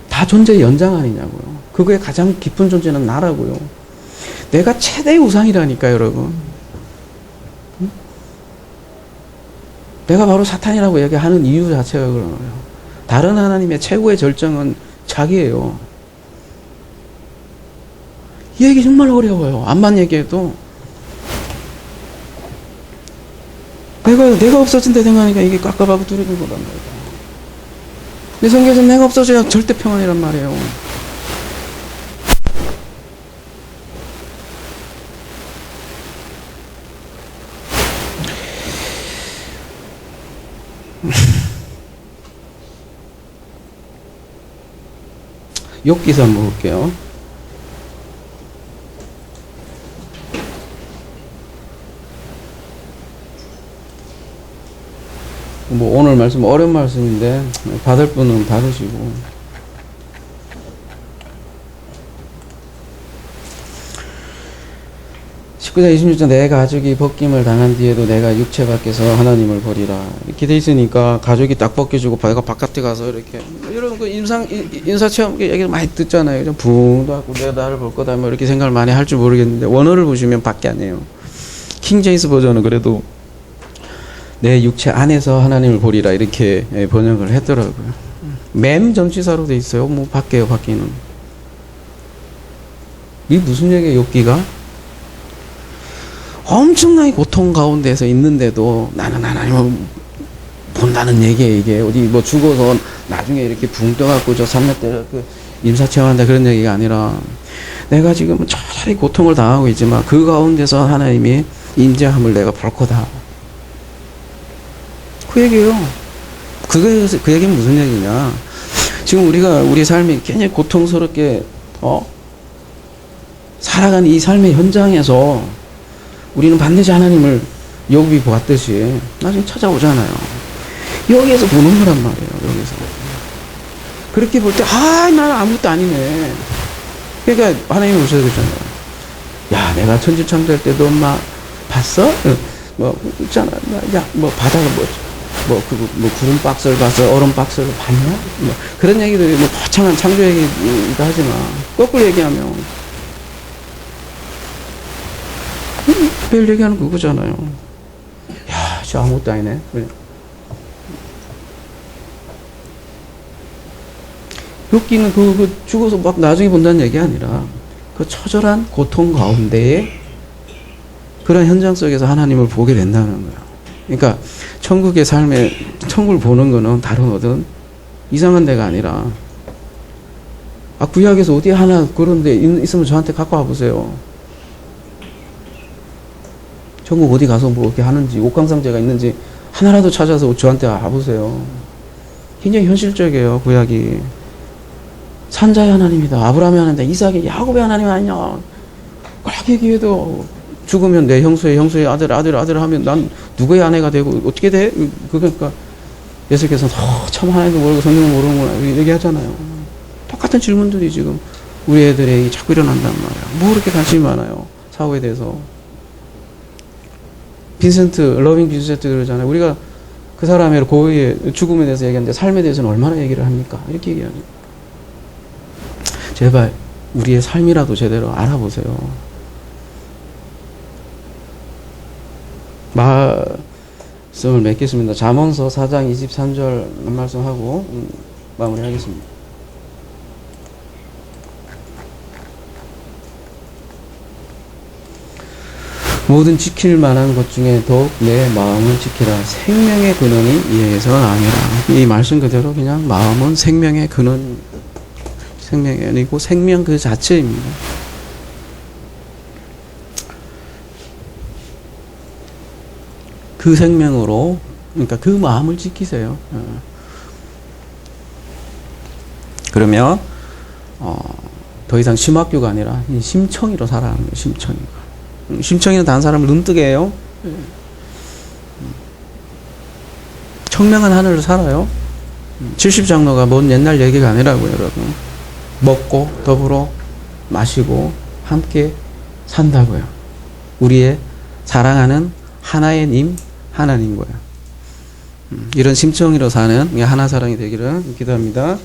다 존재의 연장 아니냐고요. 그거의 가장 깊은 존재는 나라고요. 내가 최대의 우상이라니까, 여러분. 내가 바로 사탄이라고 얘기하는 이유 자체가 그런 거예요. 다른 하나님의 최고의 절정은 자기예요. 이 얘기 정말 어려워요. 암만 얘기해도. 내가 없어진다 생각하니까 이게 깝깝하고 두려운 거란 말이에요. 근데 성경에서는 내가 없어져야 절대 평안이란 말이에요. 욥기서 한번 볼게요. 뭐 오늘 말씀 어려운 말씀인데 받을 분은 받으시고. 19장 26절 내 가족이 벗김을 당한 뒤에도 내가 육체 밖에서 하나님을 버리라 이렇게 돼 있으니까 가족이 딱 벗겨주고 내가 바깥에 가서 이렇게 여러분 그 인사체험 얘기를 많이 듣잖아요. 붕도 하고 내가 나를 볼 거다 뭐 이렇게 생각을 많이 할 줄 모르겠는데 원어를 보시면 밖에 아니에요. 킹제임스 버전은 그래도 내 육체 안에서 하나님을 보리라 이렇게 번역을 했더라고요. 맴 전치사로 돼 있어요. 뭐 밖에요, 밖에는. 이게 무슨 얘기예요, 욥기가? 엄청나게 고통 가운데서 있는데도 나는 하나님을 본다는 얘기예요, 이게. 어디 뭐 죽어서 나중에 이렇게 붕 떠갖고 저 3년 때 그 임사체험한다 그런 얘기가 아니라 내가 지금 차라리 고통을 당하고 있지만 그 가운데서 하나님이 인자함을 내가 볼 거다. 그 얘기예요. 그 얘기는 무슨 얘기냐. 지금 우리 삶이 굉장히 고통스럽게, 살아가는 이 삶의 현장에서 우리는 반드시 하나님을 욥이 보았듯이 나중에 찾아오잖아요. 여기에서 보는 거란 말이에요, 여기서. 그렇게 볼 때, 나는 아무것도 아니네. 그러니까 하나님이 오셔서 그러잖아요. 야, 내가 천지창조할 때도 엄마 봤어? 뭐, 있잖아. 야, 뭐, 바다가 구름 박스를 봤어? 얼음 박스를 봤냐? 뭐, 그런 얘기들이 뭐, 거창한 창조 얘기도 하지만, 거꾸로 얘기하면, 별 얘기하는 그거잖아요. 야, 저 아무것도 아니네. 욥기는 죽어서 막 나중에 본다는 얘기 아니라, 그 처절한 고통 가운데에 그런 현장 속에서 하나님을 보게 된다는 거예요. 그러니까 천국의 삶에 천국을 보는 거는 다른 어떤 이상한 데가 아니라 구약에서 어디 하나 그런 데 있으면 저한테 갖고 와보세요. 천국 어디 가서 뭐 이렇게 하는지 옥강상제가 있는지 하나라도 찾아서 저한테 와보세요. 굉장히 현실적이에요. 구약이. 산자의 하나님이다. 아브라함의 하나님이다. 이삭의 야곱의 하나님 아니냐. 꽉 얘기해도 죽으면 내 형수의 아들 하면 난 누구의 아내가 되고 어떻게 돼? 그러니까 예수께서 참 하나님도 모르고 성경을 모르는구나 얘기하잖아요. 똑같은 질문들이 지금 우리 애들에게 자꾸 일어난단 말이야. 뭐 그렇게 관심이 많아요. 사후에 대해서. 러빙 빈센트 그러잖아요. 우리가 그 사람의 고의의 죽음에 대해서 얘기하는데 삶에 대해서는 얼마나 얘기를 합니까? 이렇게 얘기하죠. 제발 우리의 삶이라도 제대로 알아보세요. 말씀을 맺겠습니다. 잠언서 4장 23절 말씀하고 마무리하겠습니다. 모든 지킬 만한 것 중에 더욱 내 마음을 지키라. 생명의 근원이 이에서 아니라. 이 말씀 그대로 그냥 마음은 생명의 근원, 생명이 아니고 생명 그 자체입니다. 그 생명으로, 그러니까 그 마음을 지키세요. 그러면 더 이상 심학교가 아니라 심청이로 살아가는 거예요. 심청이가. 심청이는 다른 사람을 눈뜨게 해요. 청명한 하늘로 살아요. 70장로가 뭔 옛날 얘기가 아니라고요, 여러분. 먹고 더불어 마시고 함께 산다고요. 우리의 사랑하는 하나의 님 하나님 거예요. 이런 심청이로 사는 하나 사랑이 되기를 기도합니다.